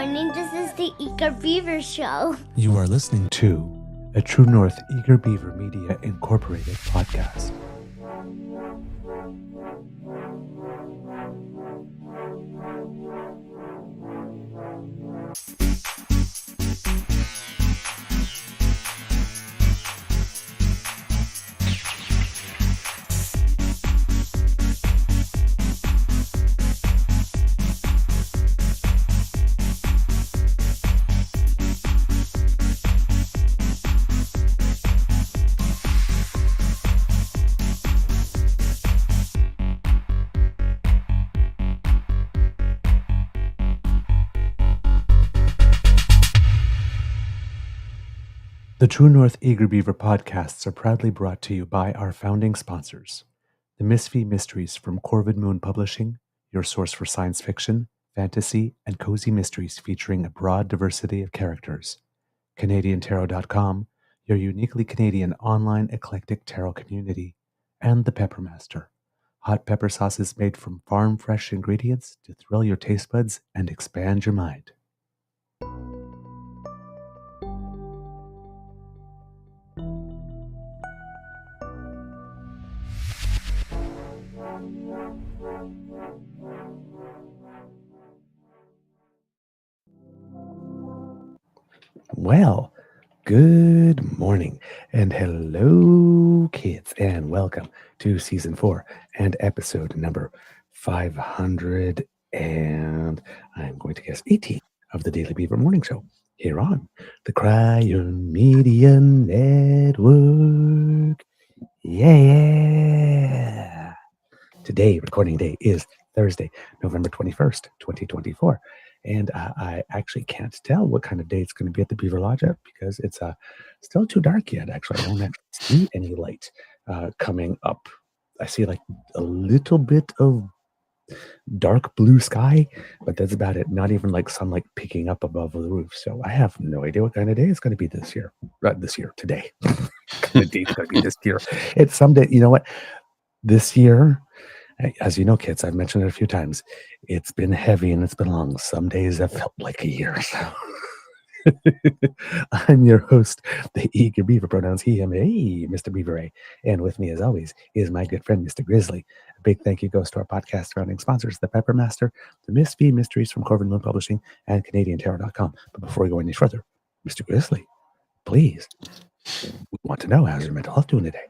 morning. This is the Eager Beaver Show. You are listening to a True North Eager Beaver Media Incorporated podcast. The True North Eager Beaver podcasts are proudly brought to you by our founding sponsors, the Misfit Mysteries from Corvid Moon Publishing, your source for science fiction, fantasy, and cozy mysteries featuring a broad diversity of characters, CanadianTarot.com, your uniquely Canadian online eclectic tarot community, and the Pepper Master, hot pepper sauces made from farm-fresh ingredients to thrill your taste buds and expand your mind. Well, good morning and hello, kids, and welcome to season 4 and episode number 500 and I'm going to guess 18 of the Daily Beaver Morning Show here on the Cryon Media Network. Yeah! Today, recording day is Thursday, November 21st, 2024. And I actually can't tell what kind of day it's going to be at the Beaver Lodge yet because it's still too dark yet. Actually, I don't actually see any light coming up. I see like a little bit of dark blue sky, but that's about it. Not even like sunlight peeking up above the roof. So I have no idea what kind of day it's going to be this year. Today. What kind of day it's going to be this year. It's someday, you know what? This year, as you know, kids, I've mentioned it a few times, it's been heavy and it's been long. Some days have felt like a year. So. I'm your host, the Eager Beaver, pronouns he, him, hey, Mr. Beaver A. And with me, as always, is my good friend, Mr. Grizzly. A big thank you goes to our podcast surrounding sponsors, the Pepper Master, the Misfit Mysteries from Corvid Moon Publishing, and CanadianTarot.com. But before we go any further, Mr. Grizzly, please, we want to know how's your mental health doing today?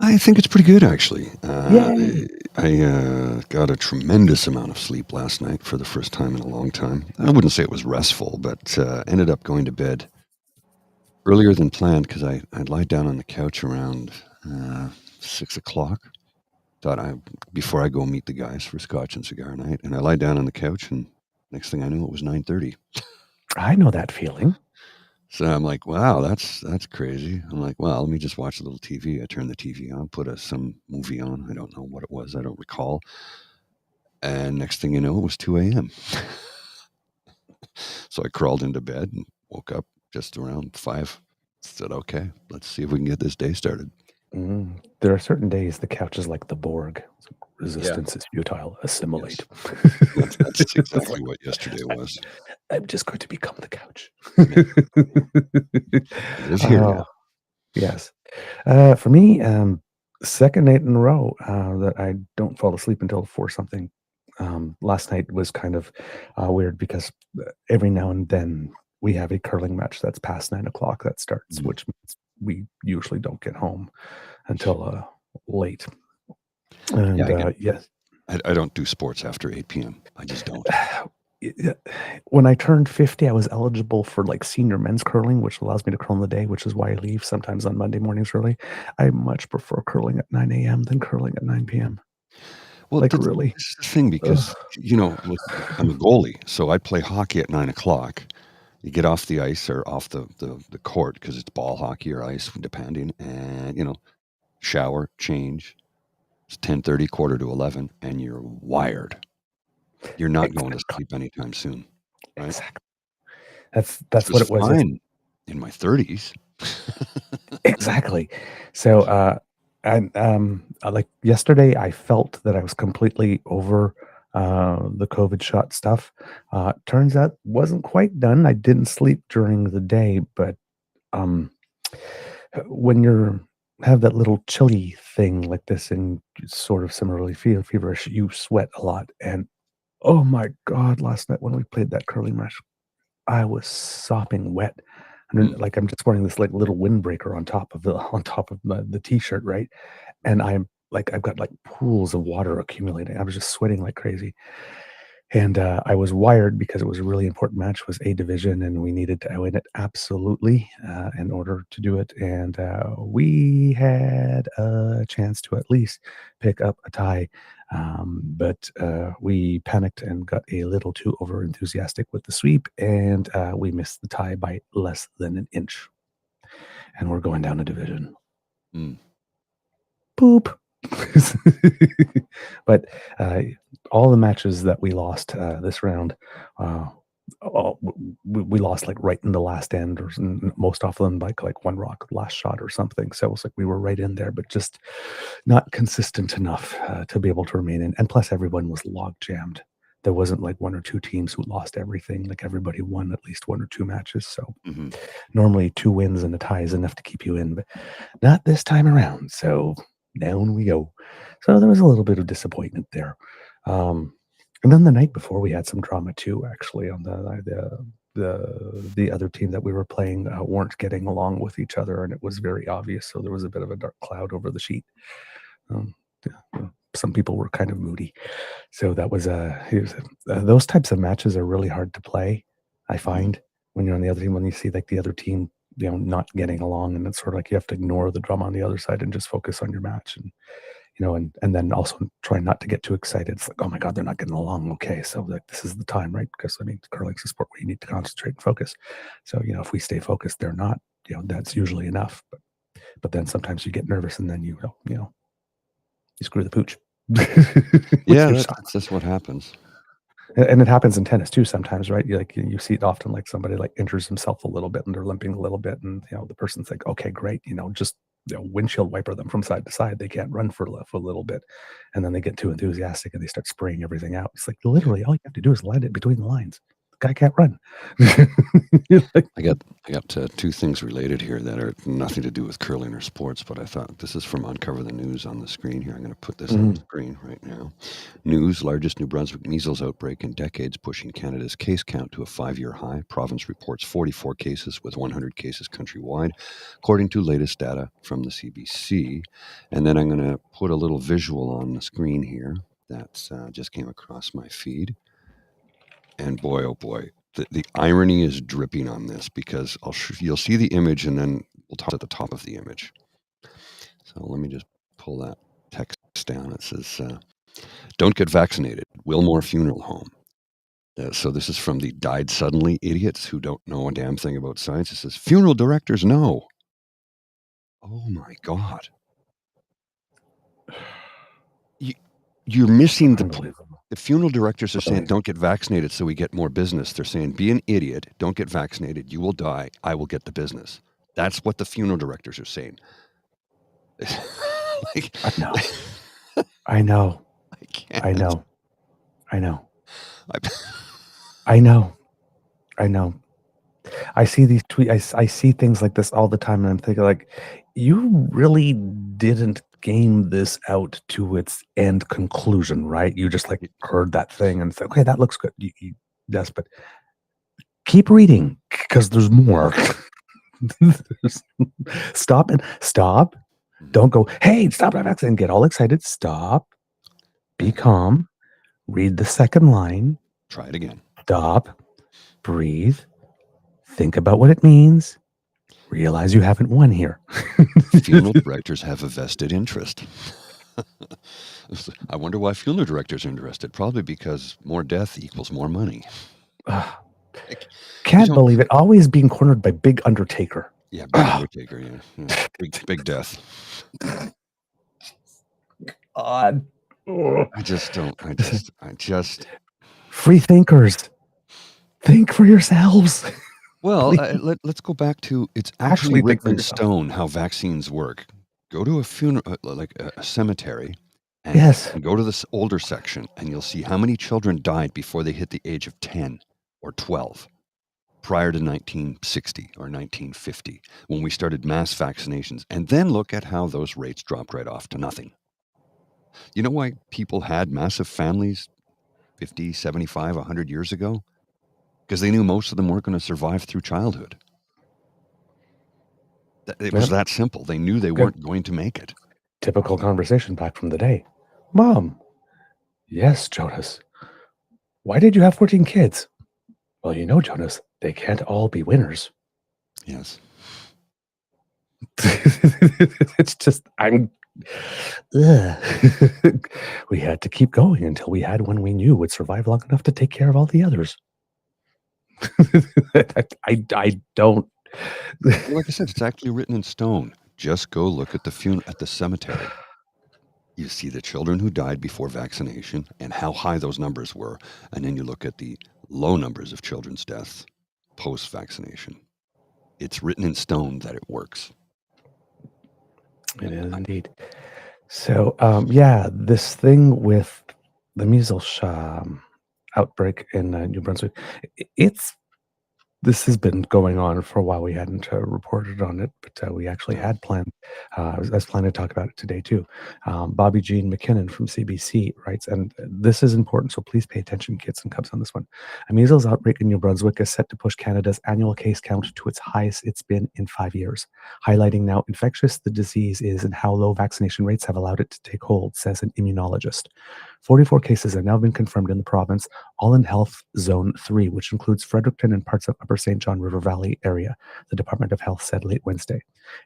I think it's pretty good, actually. Yay. I got a tremendous amount of sleep last night for the first time in a long time. I wouldn't say it was restful, but ended up going to bed earlier than planned because I lied down on the couch around 6 o'clock. Before I go meet the guys for Scotch and Cigar Night, and I lied down on the couch, and next thing I knew, it was 9:30. I know that feeling. So I'm like, wow, that's crazy. I'm like, well, let me just watch a little TV. I turned the TV on, put some movie on. I don't know what it was. I don't recall. And next thing you know, it was 2 a.m. So I crawled into bed and woke up just around 5. Said, okay, let's see if we can get this day started. There are certain days the couch is like the Borg. Resistance is futile. Assimilate. Yes. That's exactly what yesterday was. I'm just going to become the couch. It is here now. Yes. For me, second night in a row that I don't fall asleep until 4 something. Last night was kind of weird because every now and then we have a curling match that's past 9 o'clock that starts, which means we usually don't get home until late. And yes. I don't do sports after 8 p.m. I just don't. When I turned 50, I was eligible for like senior men's curling, which allows me to curl in the day, which is why I leave sometimes on Monday mornings early. I much prefer curling at 9 a.m. than curling at 9 p.m. Well, really. This is the thing because, look, I'm a goalie, so I play hockey at 9 o'clock. You get off the ice or off the court because it's ball hockey or ice, depending, and, shower, change. It's 10:30, quarter to 11, and you're wired. You're not going to sleep anytime soon. Right? Exactly. That's what it was. Fine in my 30s. Exactly. So, like yesterday, I felt that I was completely over the COVID shot stuff. Turns out wasn't quite done. I didn't sleep during the day, but um, when you're have that little chilly thing like this and sort of similarly feel feverish, you sweat a lot. And oh my God, last night when we played that curling match, I was sopping wet. And Mm. like I'm just wearing this like little windbreaker on top of the t-shirt, right? And I'm like I've got like pools of water accumulating. I was just sweating like crazy. And I was wired because it was a really important match. Was A division, and we needed to win it absolutely in order to do it. And we had a chance to at least pick up a tie, but we panicked and got a little too over enthusiastic with the sweep, and we missed the tie by less than an inch. And we're going down a division. Mm. Poop. But all the matches that we lost this round, we lost like right in the last end, or most often like one rock last shot or something. So it was like we were right in there, but just not consistent enough to be able to remain in. And plus, everyone was log jammed. There wasn't like one or two teams who lost everything. Like everybody won at least one or two matches. So Mm-hmm. normally 2 wins and a tie is enough to keep you in, but not this time around. So down we go. So there was a little bit of disappointment there. And then the night before, we had some drama too. Actually, on the other team that we were playing weren't getting along with each other, and it was very obvious. So there was a bit of a dark cloud over the sheet. Some people were kind of moody. So that was those types of matches are really hard to play. I find when you're on the other team, when you see like the other team, not getting along, and it's sort of like you have to ignore the drama on the other side and just focus on your match, and and then also try not to get too excited. It's like, oh my God, they're not getting along. Okay, so like this is the time, right? Because I mean, curling's a sport where you need to concentrate and focus. So if we stay focused, they're not. That's usually enough. But then sometimes you get nervous, and then you screw the pooch. Yeah, that's what happens. And it happens in tennis too sometimes, right? You see it often, like somebody like injures himself a little bit and they're limping a little bit, and the person's like, okay, great, just windshield wiper them from side to side. They can't run for a little bit, and then they get too enthusiastic and they start spraying everything out. It's like literally all you have to do is land it between the lines. The guy can't run. I got 2 things related here that are nothing to do with curling or sports, but I thought this is from Uncover the News on the screen here. I'm going to put this on the screen right now. News: largest New Brunswick measles outbreak in decades, pushing Canada's case count to a 5-year high. Province reports 44 cases with 100 cases countrywide, according to latest data from the CBC. And then I'm going to put a little visual on the screen here that just came across my feed. And boy, oh boy, the irony is dripping on this, because you'll see the image, and then we'll talk at the top of the image. So let me just pull that text down. It says, "Don't get vaccinated. Wilmore Funeral Home." So this is from the Died Suddenly idiots who don't know a damn thing about science. It says, "Funeral directors know." Oh my God. You're missing the funeral directors are saying, don't get vaccinated so we get more business. They're saying, be an idiot, don't get vaccinated, you will die, I will get the business. That's what the funeral directors are saying. I know. I know. I can't. I know. I know. I know. I know. I see these tweets. I see things like this all the time, and I'm thinking, like, you really didn't game this out to its end conclusion, right? You just like heard that thing and said, okay, that looks good. Yes, but keep reading because there's more. Stop. Don't go, hey, stop and get all excited. Stop. Be calm. Read the second line. Try it again. Stop. Breathe. Think about what it means. Realize you haven't won here. Funeral directors have a vested interest. I wonder why funeral directors are interested. Probably because more death equals more money. Can't believe it. Always being cornered by Big Undertaker. Yeah, Big Undertaker. Yeah. Big death. God. I just. Free thinkers. Think for yourselves. Well, let's go back to, it's actually written in stone how vaccines work. Go to a funeral, like a cemetery, Yes. And go to this older section, and you'll see how many children died before they hit the age of 10 or 12 prior to 1960 or 1950, when we started mass vaccinations. And then look at how those rates dropped right off to nothing. You know why people had massive families 50, 75, 100 years ago? Because they knew most of them weren't going to survive through childhood. It was that simple. They knew they weren't going to make it. Typical conversation back from the day. Mom. Yes, Jonas. Why did you have 14 kids? Well, you know, Jonas, they can't all be winners. Yes. It's just, we had to keep going until we had one we knew would survive long enough to take care of all the others. I don't. Like I said, it's actually written in stone. Just go look at the cemetery. You see the children who died before vaccination and how high those numbers were, and then you look at the low numbers of children's deaths post-vaccination. It's written in stone that it works. It is indeed. So, this thing with the measles outbreak in New Brunswick, this has been going on for a while. We hadn't reported on it, but we actually had planned. I was planning to talk about it today too. Bobby Jean McKinnon from CBC writes, and this is important, so please pay attention, kids and cubs, on this one. A measles outbreak in New Brunswick is set to push Canada's annual case count to its highest it's been in 5 years, highlighting how infectious the disease is and how low vaccination rates have allowed it to take hold, says an immunologist. 44 cases have now been confirmed in the province, all in Health Zone 3, which includes Fredericton and parts of Upper St. John River Valley area, the Department of Health said late Wednesday.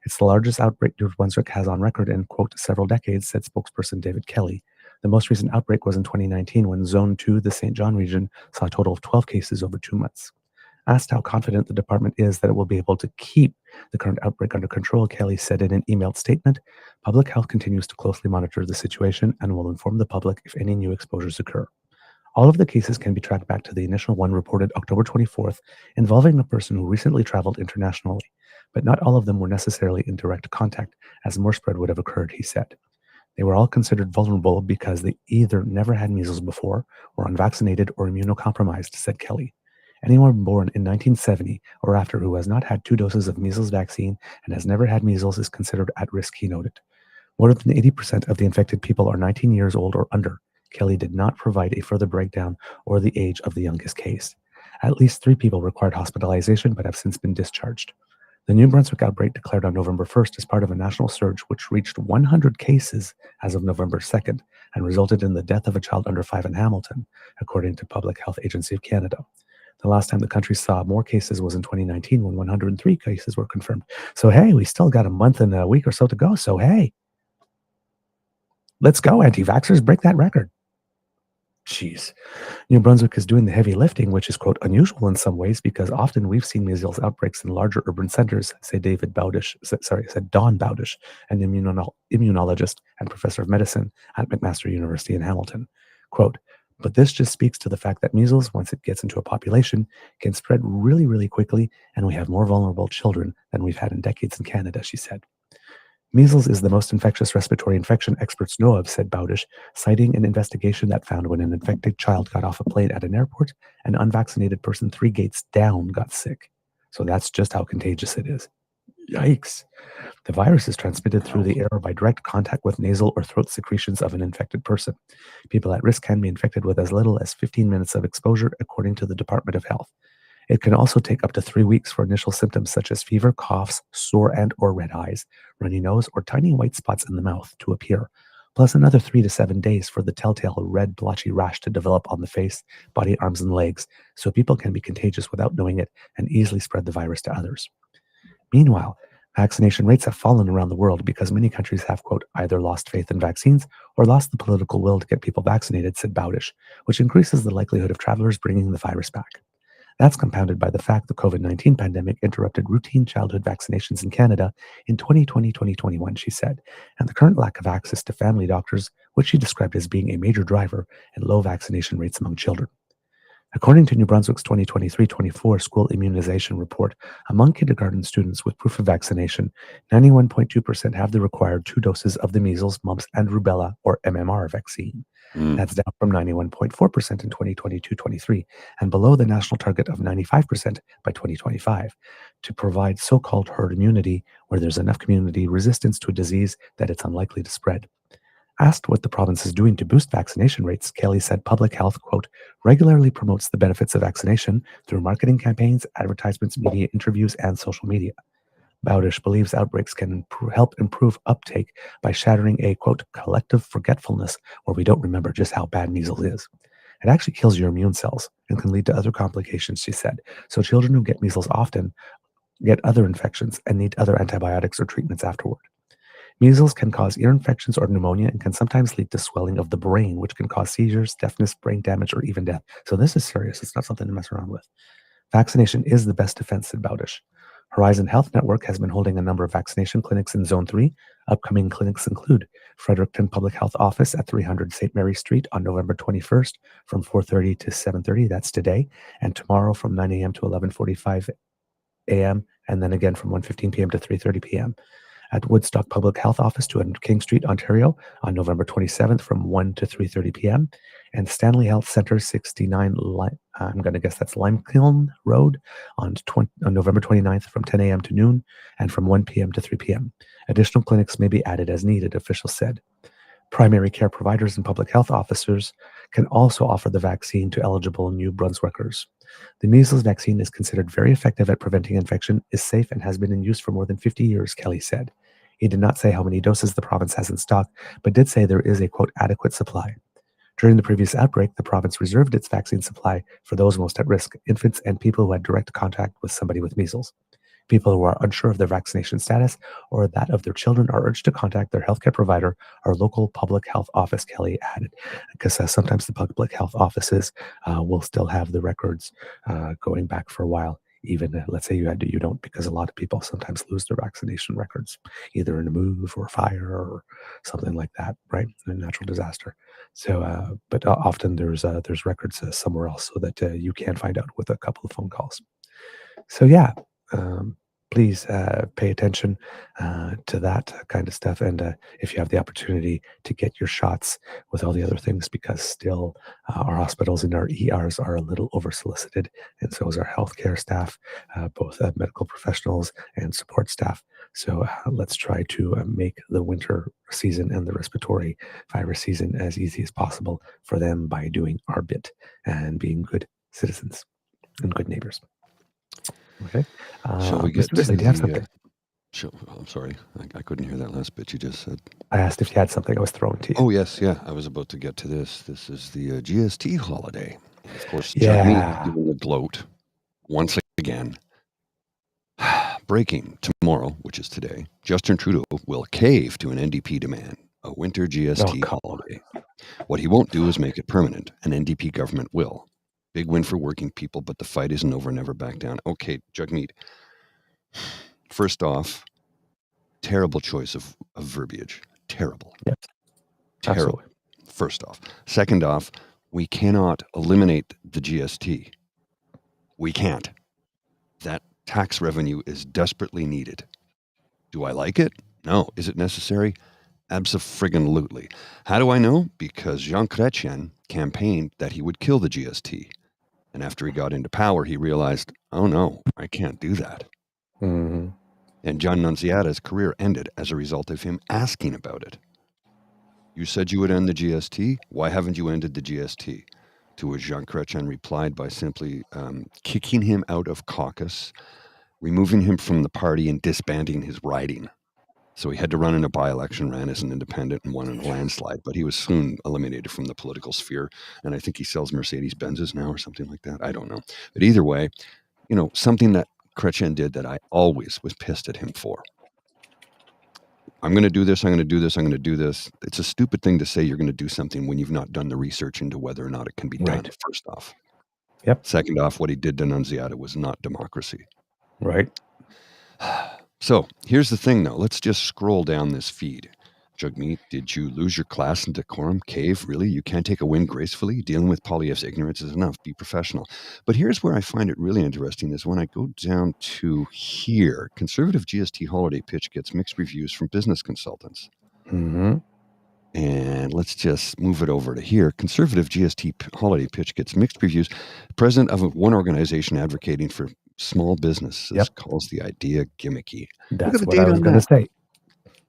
It's the largest outbreak New Brunswick has on record in, quote, several decades, said spokesperson David Kelly. The most recent outbreak was in 2019 when Zone 2, the St. John region, saw a total of 12 cases over 2 months. Asked how confident the department is that it will be able to keep the current outbreak under control, Kelly said in an emailed statement, Public Health continues to closely monitor the situation and will inform the public if any new exposures occur. All of the cases can be tracked back to the initial one reported October 24th, involving a person who recently traveled internationally, but not all of them were necessarily in direct contact, as more spread would have occurred, he said. They were all considered vulnerable because they either never had measles before, were unvaccinated, or immunocompromised, said Kelly. Anyone born in 1970 or after who has not had 2 doses of measles vaccine and has never had measles is considered at risk, he noted. More than 80% of the infected people are 19 years old or under. Kelly did not provide a further breakdown or the age of the youngest case. At least 3 people required hospitalization but have since been discharged. The New Brunswick outbreak declared on November 1st is part of a national surge which reached 100 cases as of November 2nd and resulted in the death of a child under 5 in Hamilton, according to Public Health Agency of Canada. The last time the country saw more cases was in 2019 when 103 cases were confirmed. So, hey, we still got a month and a week or so to go. So, hey, let's go, anti-vaxxers, break that record. Jeez. New Brunswick is doing the heavy lifting, which is, quote, unusual in some ways because often we've seen measles outbreaks in larger urban centers, said Don Bowdish, an immunologist and professor of medicine at McMaster University in Hamilton. Quote, but this just speaks to the fact that measles, once it gets into a population, can spread really, really quickly, and we have more vulnerable children than we've had in decades in Canada, she said. Measles is the most infectious respiratory infection experts know of, said Bowdish, citing an investigation that found when an infected child got off a plane at an airport, an unvaccinated person 3 gates down got sick. So that's just how contagious it is. Yikes. The virus is transmitted through the air by direct contact with nasal or throat secretions of an infected person. People at risk can be infected with as little as 15 minutes of exposure, according to the Department of Health. It can also take up to 3 weeks for initial symptoms such as fever, coughs, sore and or red eyes, runny nose, or tiny white spots in the mouth to appear, plus another 3 to 7 days for the telltale red blotchy rash to develop on the face, body, arms, and legs, so people can be contagious without knowing it and easily spread the virus to others. Meanwhile, vaccination rates have fallen around the world because many countries have, quote, either lost faith in vaccines or lost the political will to get people vaccinated, said Bowdish, which increases the likelihood of travelers bringing the virus back. That's compounded by the fact the COVID-19 pandemic interrupted routine childhood vaccinations in Canada in 2020-2021, she said, and the current lack of access to family doctors, which she described as being a major driver in low vaccination rates among children. According to New Brunswick's 2023-24 school immunization report, among kindergarten students with proof of vaccination, 91.2% have the required 2 doses of the measles, mumps, and rubella, or MMR vaccine. That's down from 91.4% in 2022-23 and below the national target of 95% by 2025 to provide so-called herd immunity, where there's enough community resistance to a disease that it's unlikely to spread. Asked what the province is doing to boost vaccination rates, Kelly said public health, quote, regularly promotes the benefits of vaccination through marketing campaigns, advertisements, media interviews, and social media. Bowdish believes outbreaks can help improve uptake by shattering a, quote, collective forgetfulness where we don't remember just how bad measles is. It actually kills your immune cells and can lead to other complications, she said. So children who get measles often get other infections and need other antibiotics or treatments afterward. Measles can cause ear infections or pneumonia and can sometimes lead to swelling of the brain, which can cause seizures, deafness, brain damage, or even death. So this is serious. It's not something to mess around with. Vaccination is the best defense, said Bowdish. Horizon Health Network has been holding a number of vaccination clinics in Zone 3. Upcoming clinics include Fredericton Public Health Office at 300 St. Mary Street on November 21st from 4:30 to 7:30. That's today. And tomorrow from 9 a.m. to 11:45 a.m. and then again from 1:15 p.m. to 3:30 p.m. At Woodstock Public Health Office, 200 King Street, Ontario, on November 27th from 1 to 3:30 p.m. And Stanley Health Center, 69, I'm going to guess that's Limekiln Road, on November 29th from 10 a.m. to noon and from 1 p.m. to 3 p.m. Additional clinics may be added as needed, officials said. Primary care providers and public health officers can also offer the vaccine to eligible New Brunswickers. The measles vaccine is considered very effective at preventing infection, is safe, and has been in use for more than 50 years, Kelly said. He did not say how many doses the province has in stock, but did say there is a, quote, adequate supply. During the previous outbreak, the province reserved its vaccine supply for those most at risk, infants and people who had direct contact with somebody with measles. People who are unsure of their vaccination status or that of their children are urged to contact their healthcare provider or local public health office, Kelly added, because sometimes the public health offices will still have the records going back for a while. Even let's say you don't, because a lot of people sometimes lose their vaccination records, either in a move or fire or something like that, right? In a natural disaster. So, but often there's records somewhere else so that you can find out with a couple of phone calls. So yeah, please pay attention to that kind of stuff. And if you have the opportunity to get your shots with all the other things, because still our hospitals and our ERs are a little over-solicited, and so is our healthcare staff, both medical professionals and support staff. So let's try to make the winter season and the respiratory virus season as easy as possible for them by doing our bit and being good citizens and good neighbors. Okay. Shall we get Mr. Ridley, do you have something? I'm sorry, I couldn't hear that last bit you just said. I asked if you had something I was throwing to you. Oh, yes, yeah, I was about to get to this. This is the GST holiday. Of course, Yeah. doing the gloat once again. Breaking tomorrow, which is today, Justin Trudeau will cave to an NDP demand, a winter GST holiday. What he won't do is make it permanent. An NDP government will. Big win for working people, but the fight isn't over. Never back down. Okay, Jagmeet. First off, terrible choice of verbiage. Terrible. Yes. Terrible. Absolutely. First off. Second off, we cannot eliminate the GST. We can't. That tax revenue is desperately needed. Do I like it? No. Is it necessary? Abso-friggin-lutely. How do I know? Because Jean Chrétien campaigned that he would kill the GST. And after he got into power, he realized, oh no, I can't do that. Mm-hmm. And John Nunziata's career ended as a result of him asking about it. You said you would end the GST. Why haven't you ended the GST? To which Jean Chrétien replied by simply kicking him out of caucus, removing him from the party, and disbanding his riding. So he had to run in a by-election, ran as an independent, and won in a landslide. But he was soon eliminated from the political sphere. And I think he sells Mercedes-Benzes now or something like that. I don't know. But either way, something that Chrétien did that I always was pissed at him for. I'm going to do this, I'm going to do this, I'm going to do this. It's a stupid thing to say you're going to do something when you've not done the research into whether or not it can be done, first off. Yep. Second off, what he did to Nunziata was not democracy. Right. So here's the thing, though. Let's just scroll down this feed. Jugmeat, did you lose your class in decorum? Cave, really? You can't take a win gracefully? Dealing with Poilievre's ignorance is enough. Be professional. But here's where I find it really interesting is when I go down to here, conservative GST holiday pitch gets mixed reviews from business consultants. Mm-hmm. And let's just move it over to here. Conservative GST holiday pitch gets mixed reviews. President of one organization advocating for small businesses Yep. calls the idea gimmicky. Look at That's the what I date was on going to that. say.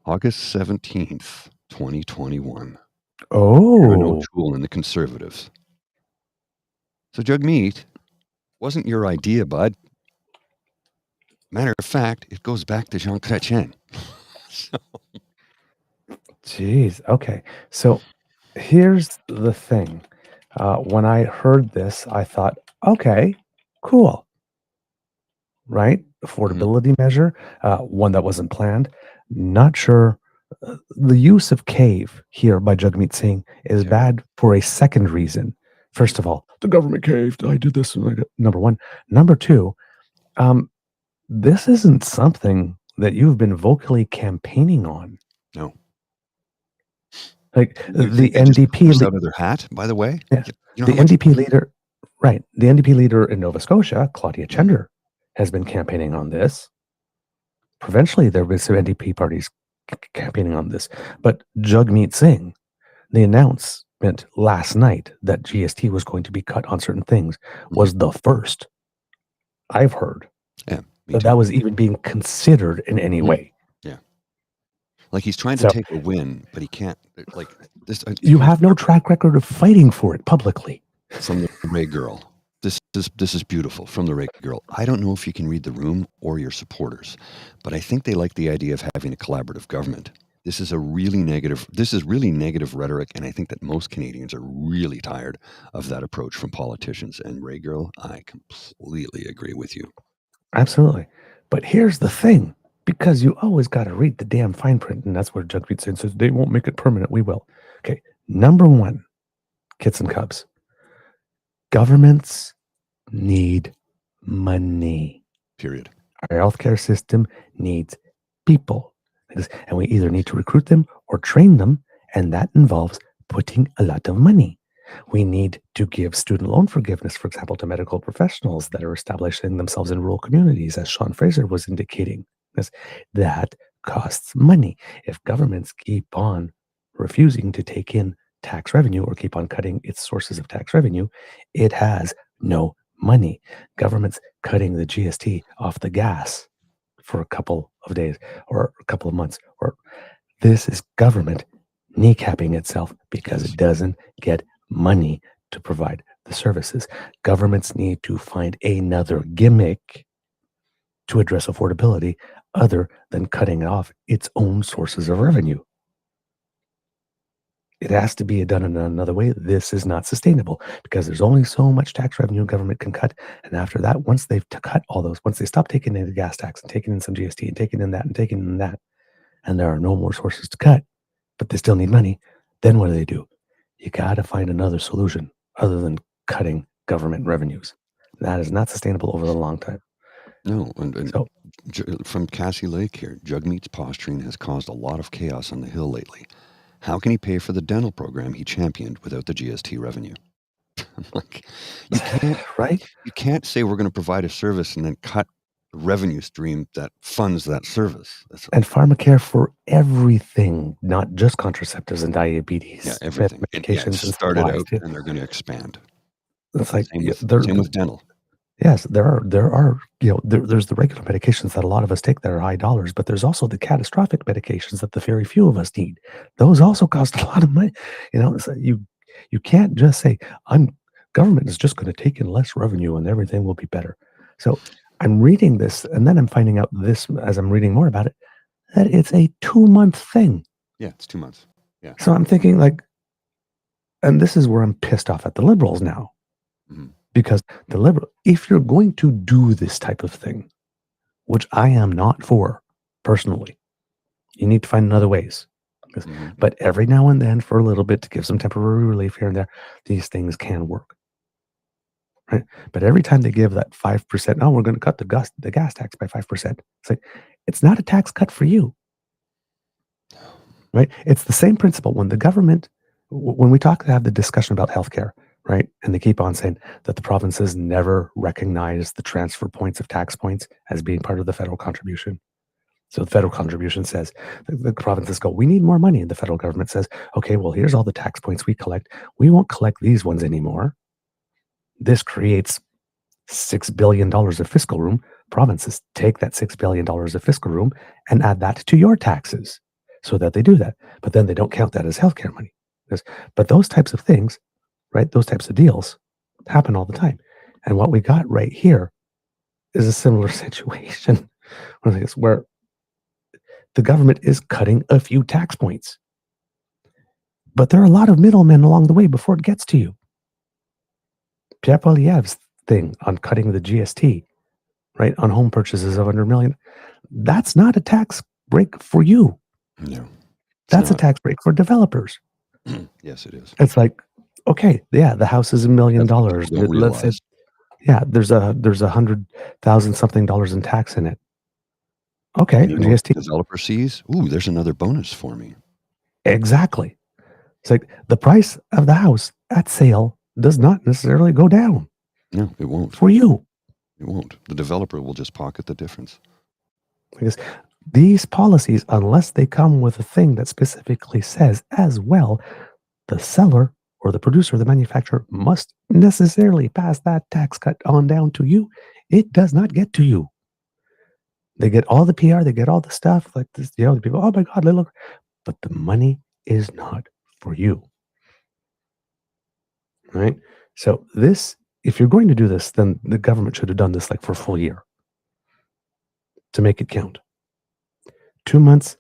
August 17th, 2021. Karen Oh, O'Toole and the Conservatives. So Jugmeat wasn't your idea, bud. Matter of fact, it goes back to Jean Chrétien. So, geez. Okay. So here's the thing. When I heard this, I thought, okay, cool. Right? Affordability measure, one that wasn't planned. Not sure. The use of cave here by Jagmeet Singh is Yeah. bad for a second reason. First of all, the government caved. I did this. Number one. Number two, this isn't something that you've been vocally campaigning on. no. Like You the think they just pulled NDP, this out of their hat, by the way? yeah, You know the how much NDP leader, right? The NDP leader in Nova Scotia, Claudia Chender, has been campaigning on this. Provincially, there was some NDP parties campaigning on this, but Jagmeet Singh, the announcement last night that GST was going to be cut on certain things was the first I've heard Yeah, me that too. that was even being considered in any way. Yeah. Like he's trying to So take a win, but he can't. Like this. you have no track record of fighting for it publicly. From the Ray girl. This is beautiful from the Ray girl. I don't know if you can read the room or your supporters, but I think they like the idea of having a collaborative government. This is really negative rhetoric, and I think that most Canadians are really tired of that approach from politicians. And Ray girl, I completely agree with you. Absolutely. But here's the thing, because you always got to read the damn fine print, and that's where Jagmeet Singh says they won't make it permanent. We will. Okay. Number one, kits and cubs. Governments need money. Period. Our healthcare system needs people. And we either need to recruit them or train them, and that involves putting a lot of money. We need to give student loan forgiveness, for example, to medical professionals that are establishing themselves in rural communities, as Sean Fraser was indicating. That costs money. If governments keep on refusing to take in tax revenue or keep on cutting its sources of tax revenue, it has no money. Governments cutting the GST off the gas for a couple of days or a couple of months, or this is government kneecapping itself because it doesn't get money to provide the services. Governments need to find another gimmick to address affordability other than cutting off its own sources of revenue. It has to be done in another way. This is not sustainable because there's only so much tax revenue government can cut. And after that, once they've cut all those, once they stop taking in the gas tax and taking in some GST and taking in that and taking in that, and there are no more sources to cut, but they still need money, then what do? You got to find another solution other than cutting government revenues. That is not sustainable over the long time. No, and So, from Cassie Lake here, Jugmeat's posturing has caused a lot of chaos on the Hill lately. How can he pay for the dental program he championed without the GST revenue? Like, right? You can't say we're going to provide a service and then cut the revenue stream that funds that service. And pharmacare for everything, not just contraceptives and diabetes. Yeah, everything. Medications It started supplies. out, and they're going to expand. It's like Same with dental. Yes, there are there's the regular medications that a lot of us take that are high dollars, but there's also the catastrophic medications that the very few of us need. Those also cost a lot of money. So you can't just say government is just going to take in less revenue and everything will be better. So I'm reading this, and then I'm finding out this as I'm reading more about it, that it's a 2-month thing. Yeah, it's 2 months. Yeah. So I'm thinking and this is where I'm pissed off at the Liberals now. Mm-hmm. Because if you're going to do this type of thing, which I am not for personally, you need to find other ways. Mm-hmm. But every now and then, for a little bit, to give some temporary relief here and there, these things can work. Right? But every time they give that 5%, we're going to cut the gas tax by 5%. It's like, it's not a tax cut for you. right? It's the same principle when the government, when we have the discussion about healthcare, right? And they keep on saying that the provinces never recognize the transfer points of tax points as being part of the federal contribution. So the federal contribution says the provinces go, we need more money. And the federal government says, okay, well, here's all the tax points we collect. We won't collect these ones anymore. This creates $6 billion of fiscal room. Provinces take that $6 billion of fiscal room and add that to your taxes so that they do that. But then they don't count that as healthcare money. But those types of things, right? Those types of deals happen all the time. And what we got right here is a similar situation where the government is cutting a few tax points. But there are a lot of middlemen along the way before it gets to you. Pierre Poilievre's thing on cutting the GST, right, on home purchases of under $1 million, that's not a tax break for you. No. That's a tax break for developers. Yes, it is. It's like, okay, yeah, the house is $1 million. Let's say, yeah, there's $100,000 something in tax in it. Okay, you know, GST. Developer sees, ooh, there's another bonus for me. Exactly. It's like the price of the house at sale does not necessarily go down. No, it won't. For you. It won't. The developer will just pocket the difference. Because these policies, unless they come with a thing that specifically says as well, the seller or the producer, the manufacturer must necessarily pass that tax cut on down to you. It does not get to you. They get all the PR, they get all the stuff like this, the people, oh my God, look, but the money is not for you. Right? So this, if you're going to do this, then the government should have done this like for a full year to make it count. 2 months,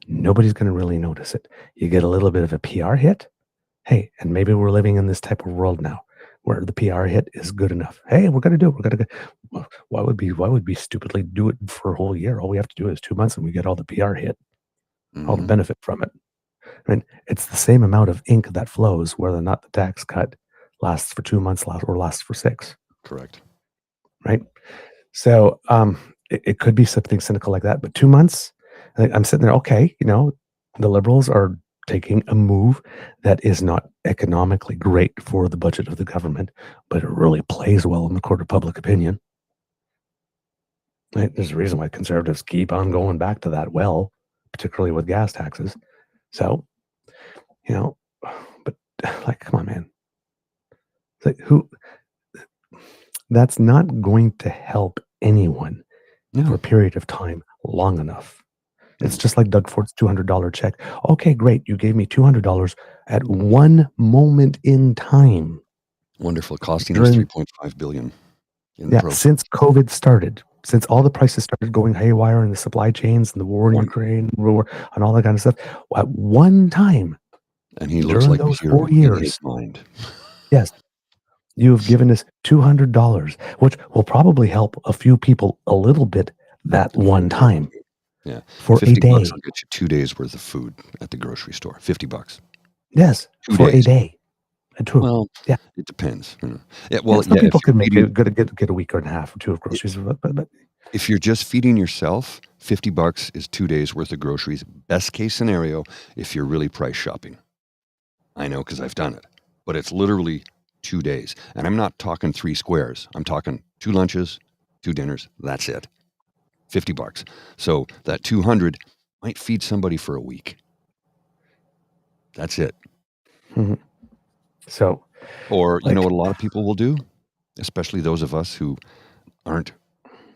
nobody's going to really notice it. You get a little bit of a PR hit. Hey, and maybe we're living in this type of world now where the PR hit is good enough. Hey, we're going to do it. We're going to. Why would we stupidly do it for a whole year? All we have to do is 2 months, and we get all the PR hit, all the benefit from it. I mean, it's the same amount of ink that flows, whether or not the tax cut lasts for 2 months or lasts for 6. Correct. Right. So it could be something cynical like that, but 2 months. I'm sitting there. Okay, the Liberals are taking a move that is not economically great for the budget of the government, but it really plays well in the court of public opinion. Right? There's a reason why Conservatives keep on going back to that well, particularly with gas taxes. So, but like, come on, man. It's like, that's not going to help anyone for a period of time long enough. It's just like Doug Ford's $200 check. Okay, great. You gave me $200 at one moment in time. Wonderful. Costing us $3.5 billion. Since COVID started, since all the prices started going haywire in the supply chains and the war in Ukraine and all that kind of stuff, at one time, and he looks like those 4 years, in his mind. Yes, you have given us $200, which will probably help a few people a little bit that one time. Yeah, for a day. $50 will get you 2 days worth of food at the grocery store. $50. Yes, for a day. True. Well, yeah, it depends. Yeah, well, some people can make it get a week or a half or 2 of groceries. But if you're just feeding yourself, $50 is 2 days worth of groceries. Best case scenario, if you're really price shopping. I know because I've done it, but it's literally 2 days, and I'm not talking 3 squares. I'm talking 2 lunches, 2 dinners. That's it. $50. So that 200 might feed somebody for a week. That's it. Mm-hmm. So, or you know what a lot of people will do, especially those of us who aren't.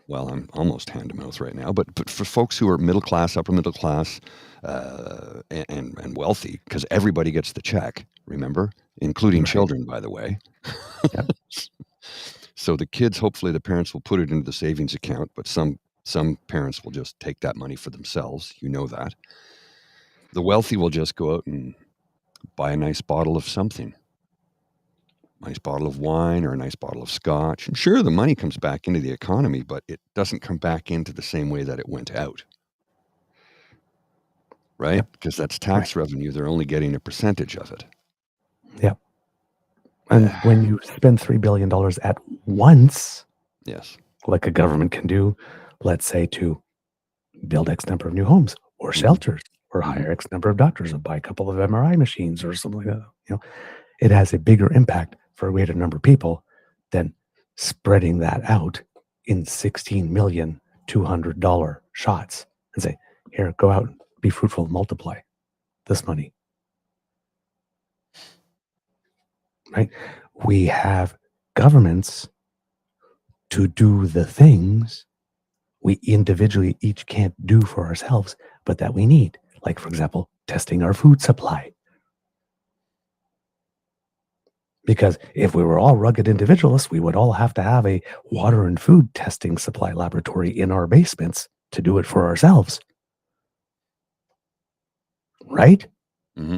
Well, I'm almost hand to mouth right now, but for folks who are middle class, upper middle class, and wealthy, because everybody gets the check. Remember, including children, by the way. Yep. So the kids, hopefully, the parents will put it into the savings account, but some parents will just take that money for themselves. You know that. The wealthy will just go out and buy a nice bottle of something. Nice bottle of wine or a nice bottle of scotch. And sure, the money comes back into the economy, but it doesn't come back into the same way that it went out. Right? Yep. Because that's tax revenue. They're only getting a percentage of it. Yeah. And when you spend $3 billion at once, yes, like a government can do, let's say to build X number of new homes or shelters or hire X number of doctors or buy a couple of MRI machines or something like that. It has a bigger impact for a greater number of people than spreading that out in $16,200,000 shots and say, here, go out, be fruitful, multiply this money. Right? We have governments to do the things we individually each can't do for ourselves, but that we need. Like, for example, testing our food supply. Because if we were all rugged individualists, we would all have to have a water and food testing supply laboratory in our basements to do it for ourselves. Right? Mm-hmm.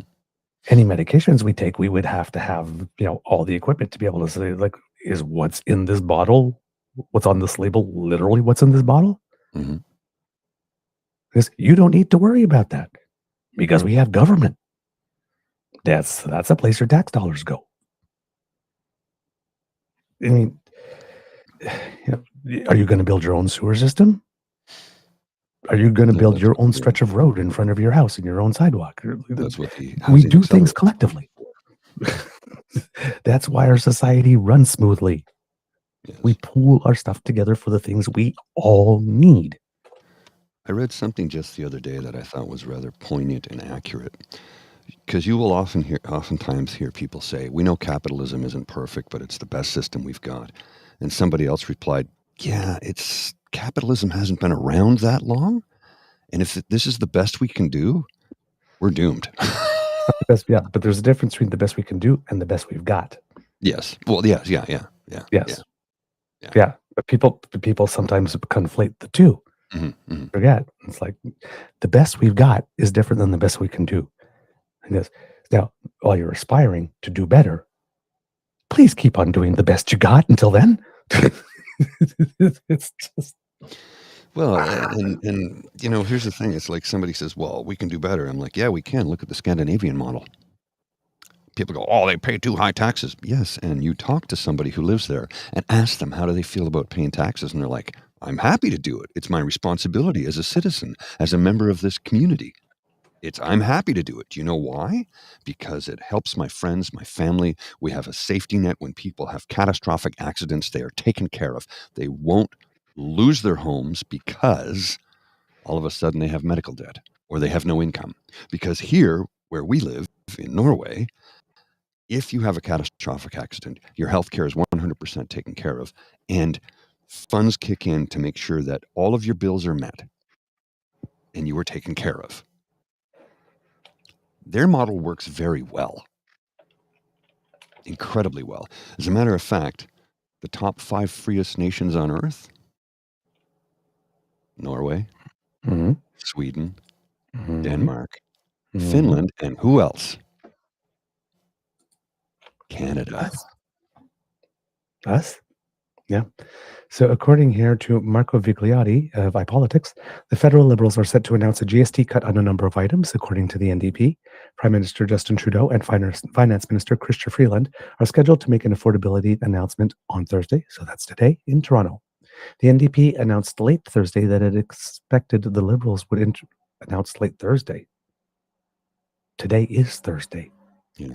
Any medications we take, we would have to have, all the equipment to be able to say, like, is what's in this bottle, what's on this label, literally what's in this bottle? Mm-hmm. Because you don't need to worry about that because we have government. That's a place your tax dollars go. I mean, are you going to build your own sewer system? Are you going to build your own stretch of road in front of your house and your own sidewalk? That's what the we do things collectively. That's why our society runs smoothly. Yes. We pool our stuff together for the things we all need. I read something just the other day that I thought was rather poignant and accurate. Because you will oftentimes hear people say, we know capitalism isn't perfect, but it's the best system we've got. And somebody else replied, yeah, capitalism hasn't been around that long. And if this is the best we can do, we're doomed. Yeah, but there's a difference between the best we can do and the best we've got. Yes. Well, yes. Yeah. Yes. Yeah. But people sometimes conflate the two. Mm-hmm. Forget. It's like the best we've got is different than the best we can do. And this, now, while you're aspiring to do better, please keep on doing the best you got until then. It's just. Well, and here's the thing. It's like somebody says, well, we can do better. I'm like, yeah, we can. Look at the Scandinavian model. People go, oh, they pay too high taxes. Yes, and you talk to somebody who lives there and ask them, how do they feel about paying taxes? And they're like, I'm happy to do it. It's my responsibility as a citizen, as a member of this community. I'm happy to do it. Do you know why? Because it helps my friends, my family. We have a safety net when people have catastrophic accidents. They are taken care of. They won't lose their homes because all of a sudden they have medical debt or they have no income. Because here, where we live in Norway, if you have a catastrophic accident, your health care is 100% taken care of, and funds kick in to make sure that all of your bills are met and you are taken care of. Their model works very well, incredibly well. As a matter of fact, the top 5 freest nations on earth, Norway, Sweden, Denmark, Finland, and who else? Canada. Us? Yeah. So according here to Marco Vigliotti of iPolitics, the federal Liberals are set to announce a GST cut on a number of items, according to the NDP. Prime Minister Justin Trudeau and Finance Minister Chrystia Freeland are scheduled to make an affordability announcement on Thursday, so that's today, in Toronto. The NDP announced late Thursday that it expected the Liberals would announce late Thursday. Today is Thursday. Yeah.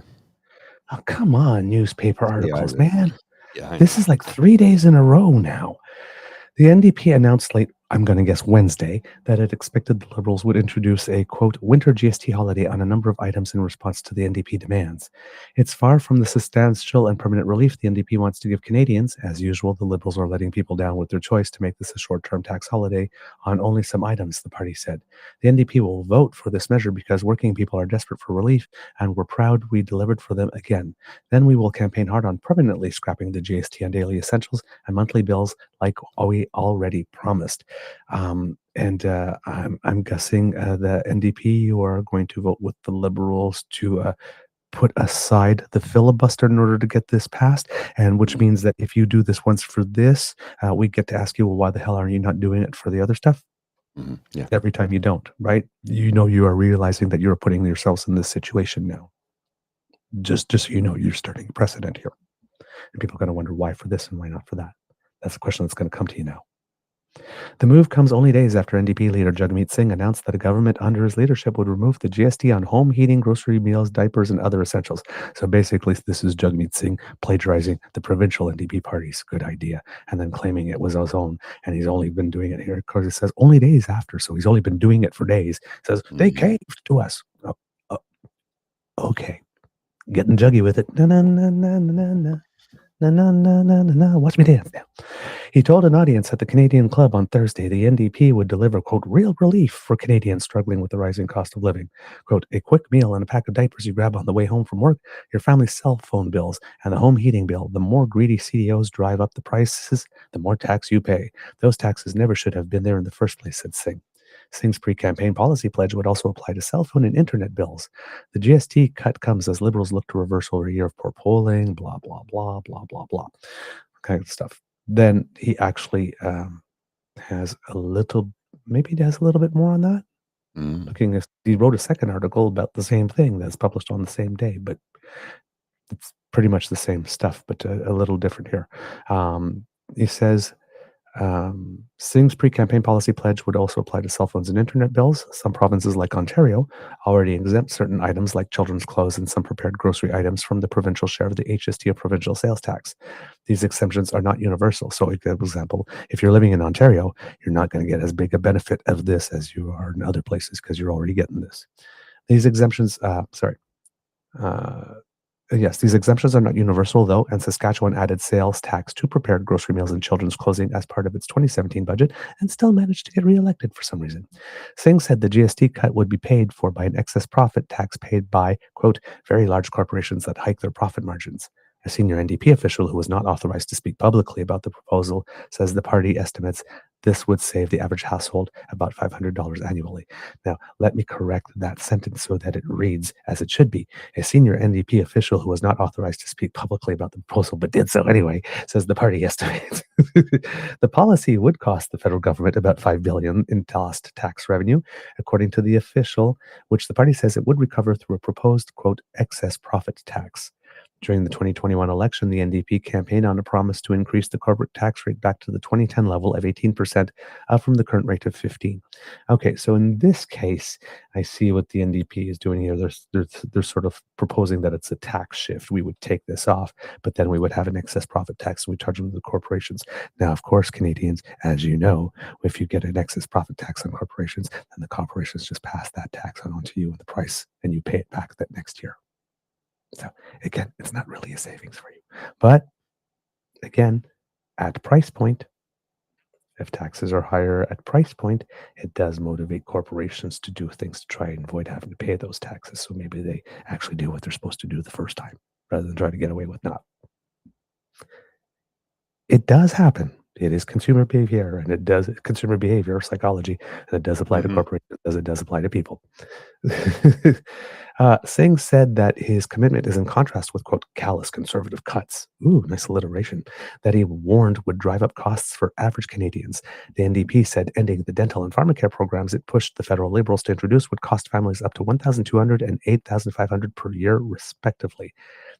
Oh, come on, newspaper articles, man. Yeah, this is like 3 days in a row now. The NDP announced late, I'm going to guess Wednesday, that it expected the Liberals would introduce a, quote, winter GST holiday on a number of items in response to the NDP demands. It's far from the substantial and permanent relief the NDP wants to give Canadians. As usual, the Liberals are letting people down with their choice to make this a short-term tax holiday on only some items, the party said. The NDP will vote for this measure because working people are desperate for relief, and we're proud we delivered for them again. Then we will campaign hard on permanently scrapping the GST on daily essentials and monthly bills like we already promised. I'm guessing the NDP, you are going to vote with the Liberals to put aside the filibuster in order to get this passed, and which means that if you do this once for this, we get to ask you, well, why the hell are you not doing it for the other stuff? Yeah. Every time you don't, right? You are realizing that you're putting yourselves in this situation now. Just so you know, you're starting a precedent here. And people are going to wonder why for this and why not for that. That's a question that's going to come to you now. The move comes only days after NDP leader Jagmeet Singh announced that a government under his leadership would remove the GST on home heating, grocery meals, diapers, and other essentials. So basically, this is Jagmeet Singh plagiarizing the provincial NDP party's good idea and then claiming it was his own. And he's only been doing it here because it says only days after. So he's only been doing it for days. It says they caved to us. Oh, oh, okay. Getting juggy with it. Na, na, na, na, na, na. Na, na, na, na, na, na. Watch me dance now. He told an audience at the Canadian Club on Thursday the NDP would deliver, quote, real relief for Canadians struggling with the rising cost of living. Quote, a quick meal and a pack of diapers you grab on the way home from work, your family's cell phone bills, and the home heating bill. The more greedy CEOs drive up the prices, the more tax you pay. Those taxes never should have been there in the first place, said Singh. Singh's pre-campaign policy pledge would also apply to cell phone and internet bills. The GST cut comes as Liberals look to reverse over a year of poor polling, blah, blah, blah, blah, blah, blah, kind of stuff. Then he actually has a little, maybe he has a little bit more on that. Looking at, he wrote a second article about the same thing that's published on the same day, but it's pretty much the same stuff, but a little different here. He says, Singh's pre-campaign policy pledge would also apply to cell phones and internet bills. Some provinces like Ontario already exempt certain items like children's clothes and some prepared grocery items from the provincial share of the HST or provincial sales tax. These exemptions are not universal. So, for example, if you're living in Ontario, you're not going to get as big a benefit of this as you are in other places because you're already getting this. These exemptions, Yes, these exemptions are not universal, though, and Saskatchewan added sales tax to prepared grocery meals and children's clothing as part of its 2017 budget and still managed to get reelected for some reason. Singh said the GST cut would be paid for by an excess profit tax paid by, quote, very large corporations that hike their profit margins. A senior NDP official who was not authorized to speak publicly about the proposal says the party estimates this would save the average household about $500 annually. Now, let me correct that sentence so that it reads as it should be. A senior NDP official who was not authorized to speak publicly about the proposal but did so anyway says the party estimates the policy would cost the federal government about $5 billion in lost tax revenue, according to the official, which the party says it would recover through a proposed, quote, excess profit tax. During the 2021 election, the NDP campaigned on a promise to increase the corporate tax rate back to the 2010 level of 18%, up from the current rate of 15%. Okay, so in this case, I see what the NDP is doing here. They're sort of proposing that it's a tax shift. We would take this off, but then we would have an excess profit tax and we charge them to the corporations. Now, of course, Canadians, as you know, if you get an excess profit tax on corporations, then the corporations just pass that tax on to you in the price, and you pay it back that next year. So again, it's not really a savings for you. But again, at price point, if taxes are higher at price point, it does motivate corporations to do things to try and avoid having to pay those taxes. So maybe they actually do what they're supposed to do the first time rather than try to get away with not. It does happen. It is consumer behavior, and it does consumer behavior psychology, and it does apply to corporations as it does apply to people. Singh said that his commitment is in contrast with, quote, callous conservative cuts. Ooh, nice alliteration. That he warned would drive up costs for average Canadians. The NDP said ending the dental and pharmacare programs it pushed the federal Liberals to introduce would cost families up to $1,200 and $8,500 per year, respectively.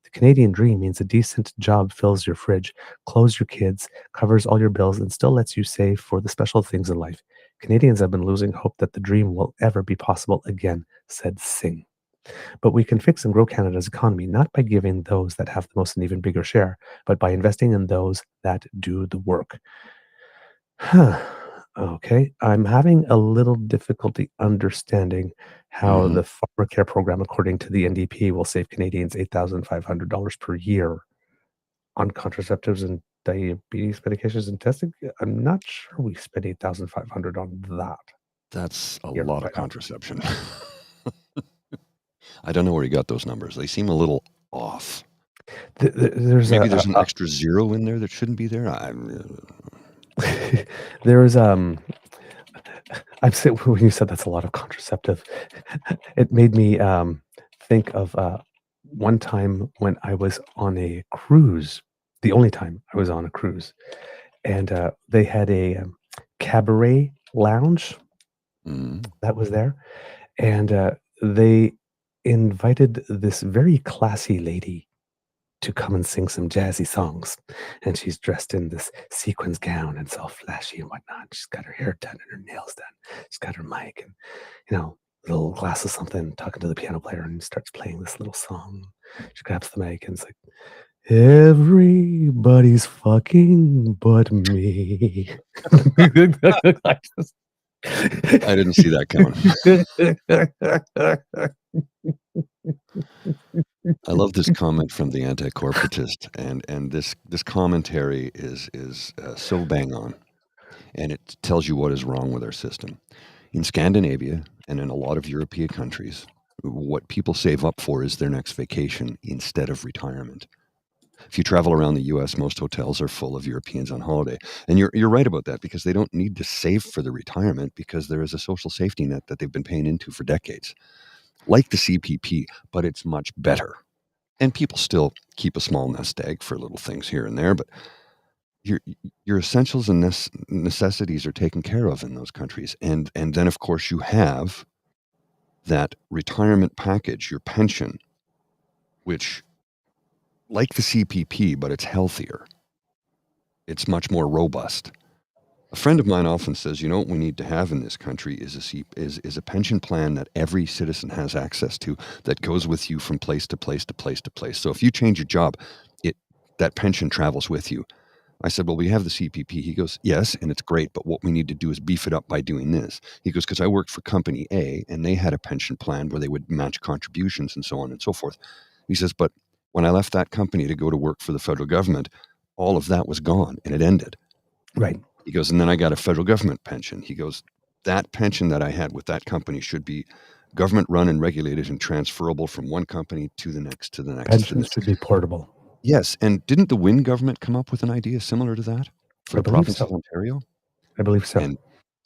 The Canadian dream means a decent job fills your fridge, clothes your kids, covers all your bills, and still lets you save for the special things in life. Canadians have been losing hope that the dream will ever be possible again, said Singh. But we can fix and grow Canada's economy not by giving those that have the most an even bigger share, but by investing in those that do the work. Okay, I'm having a little difficulty understanding how the pharmacare program, according to the NDP, will save Canadians $8,500 per year on contraceptives and diabetes medications and testing. I'm not sure we spend $8,500 on that. That's a Here, lot of right now. contraception. I don't know where he got those numbers. They seem a little off. There's Maybe there's an extra zero in there that shouldn't be there. there's I'm saying when you said that's a lot of contraceptive, it made me think of one time when I was on a cruise. The only time I was on a cruise, and they had a cabaret lounge that was there, and they invited this very classy lady to come and sing some jazzy songs. And she's dressed in this sequins gown and it's all flashy and whatnot. She's got her hair done and her nails done. She's got her mic and, little glass of something, talking to the piano player, and starts playing this little song. She grabs the mic and it's like, everybody's fucking but me. I didn't see that coming. I love this comment from the anti-corporatist, and this commentary is so bang on, and it tells you what is wrong with our system. In Scandinavia and in a lot of European countries, what people save up for is their next vacation instead of retirement. If you travel around the U.S., most hotels are full of Europeans on holiday. And you're right about that, because they don't need to save for the retirement, because there is a social safety net that they've been paying into for decades, like the CPP, but it's much better. And people still keep a small nest egg for little things here and there, but your essentials and necessities are taken care of in those countries. And then, of course, you have that retirement package, your pension, which, like the CPP, but it's healthier. It's much more robust. A friend of mine often says, what we need to have in this country is a pension plan that every citizen has access to, that goes with you from place to place to place to place. So if you change your job, that pension travels with you. I said, well, we have the CPP. He goes, yes, and it's great, but what we need to do is beef it up by doing this. He goes, because I worked for Company A, and they had a pension plan where they would match contributions and so on and so forth. He says, but when I left that company to go to work for the federal government, all of that was gone, and it ended. Right. He goes, and then I got a federal government pension. He goes, that pension that I had with that company should be government run and regulated and transferable from one company to the next, to the next. Pensions should be portable. Yes. And didn't the Wynne government come up with an idea similar to that for the province of Ontario? I believe so. And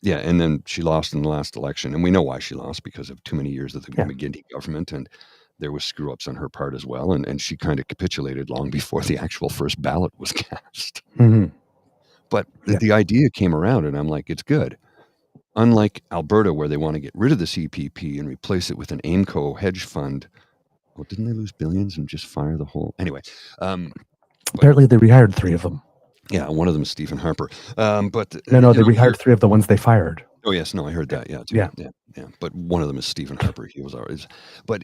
and then she lost in the last election. And we know why she lost, because of too many years of the McGuinty government. And there was screw-ups on her part as well. And she kind of capitulated long before the actual first ballot was cast. Mm-hmm. But the idea came around, and I'm like, it's good. Unlike Alberta, where they want to get rid of the CPP and replace it with an AIMCO hedge fund. Well, didn't they lose billions and just fire the whole? Anyway. Apparently they rehired 3 of them. Yeah, one of them is Stephen Harper. But they rehired 3 of the ones they fired. Oh yes, no, I heard that. Yeah, too. Yeah. But one of them is Stephen Harper. He was always. But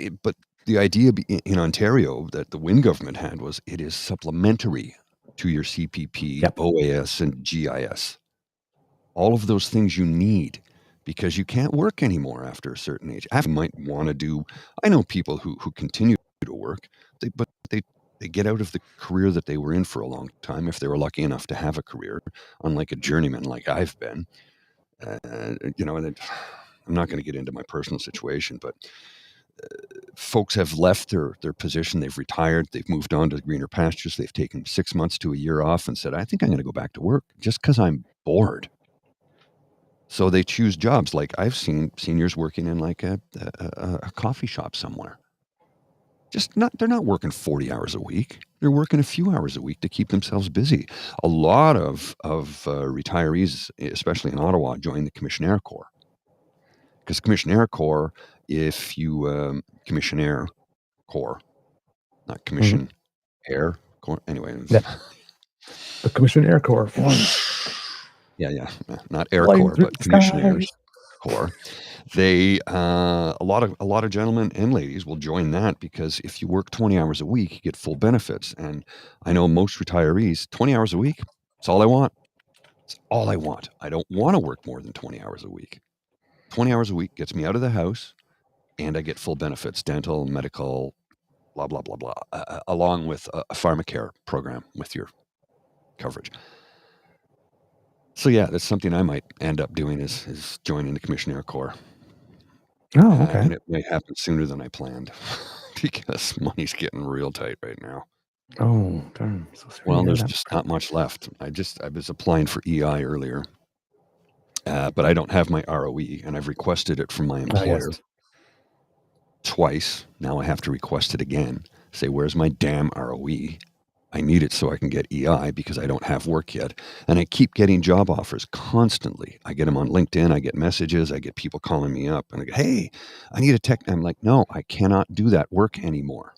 the idea in Ontario that the Wynne government had was, it is supplementary to your CPP, OAS, and GIS. All of those things you need, because you can't work anymore after a certain age. I might want to do. I know people who continue to work, but they get out of the career that they were in for a long time, if they were lucky enough to have a career, unlike a journeyman like I've been. I'm not going to get into my personal situation, but folks have left their position. They've retired. They've moved on to greener pastures. They've taken 6 months to a year off and said, I think I'm going to go back to work just because I'm bored. So they choose jobs. Like, I've seen seniors working in like a coffee shop somewhere. They're not working 40 hours a week. They're working a few hours a week to keep themselves busy. A lot of retirees, especially in Ottawa, join the Commissionaire Corps. Because Commissionaire Corps, if you Commissionaire Corps, not Commission Air Corps. Anyway, the Commissionaire Corps. Yeah, not Air Corps, but Commissionaire's Corps. They a lot of gentlemen and ladies will join that, because if you work 20 hours a week, you get full benefits. And I know most retirees, 20 hours a week, it's all I want. It's all I want. I don't want to work more than 20 hours a week. 20 hours a week gets me out of the house, and I get full benefits, dental, medical, blah, blah, blah, blah, along with a pharmacare program with your coverage. So yeah, that's something I might end up doing is joining the Commissionaire Corps. Oh, okay. And it may happen sooner than I planned, because money's getting real tight right now. Oh, darn. Well, there's just not much left. I was applying for EI earlier, but I don't have my ROE, and I've requested it from my employer twice. Now I have to request it again. Say, where's my damn ROE? I need it so I can get EI, because I don't have work yet. And I keep getting job offers constantly. I get them on LinkedIn. I get messages. I get people calling me up, and I go, hey, I need a tech. I'm like, no, I cannot do that work anymore.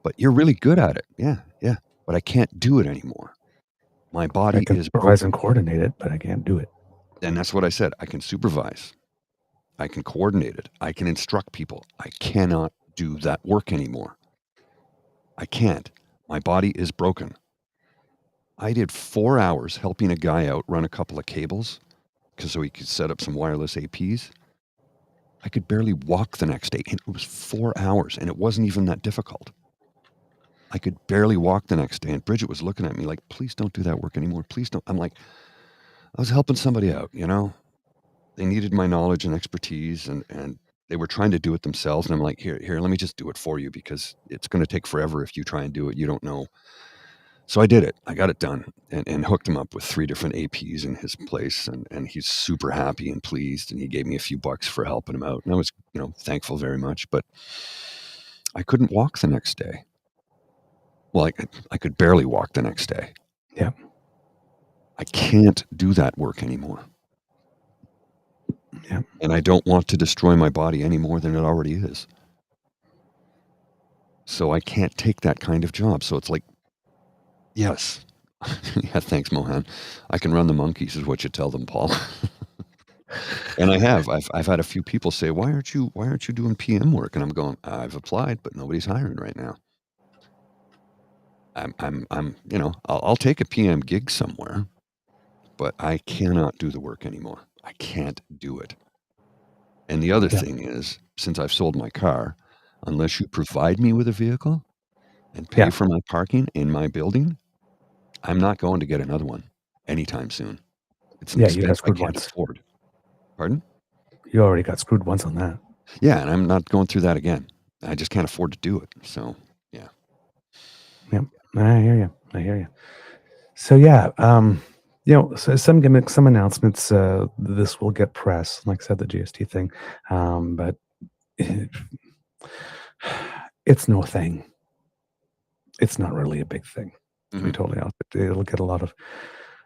but you're really good at it. Yeah, yeah. But I can't do it anymore. My I body can is supervise broken. and coordinate it, but I can't do it. And that's what I said. I can supervise. I can coordinate it. I can instruct people. I cannot do that work anymore. I can't. My body is broken. I did 4 hours helping a guy out run a couple of cables so he could set up some wireless APs. I could barely walk the next day, and it was 4 hours, and it wasn't even that difficult. I could barely walk the next day, and Bridget was looking at me like, please don't do that work anymore. Please don't. I'm like, I was helping somebody out, you know? They needed my knowledge and expertise, and they were trying to do it themselves. And I'm like, here, let me just do it for you, because it's going to take forever if you try and do it. You don't know. So I did it. I got it done and hooked him up with 3 different APs in his place. And he's super happy and pleased. And he gave me a few bucks for helping him out. And I was, thankful very much. But I couldn't walk the next day. Well, I could barely walk the next day. Yeah. I can't do that work anymore. Yeah. And I don't want to destroy my body any more than it already is. So I can't take that kind of job. So it's like, yes. Yeah, thanks, Mohan. I can run the monkeys is what you tell them, Paul. And I have. I've had a few people say, why aren't you doing PM work? And I'm going, I've applied, but nobody's hiring right now. I'll take a PM gig somewhere, but I cannot do the work anymore. I can't do it. And the other thing is, since I've sold my car, unless you provide me with a vehicle and pay for my parking in my building, I'm not going to get another one anytime soon. It's an expense I can't afford. Pardon? You already got screwed once on that. Yeah, and I'm not going through that again. I just can't afford to do it. So, yeah. Yep. I hear you. So, yeah, so some gimmicks, some announcements, this will get press, like I said, the GST thing. But it's no thing. It's not really a big thing. To be totally honest, it'll get a lot of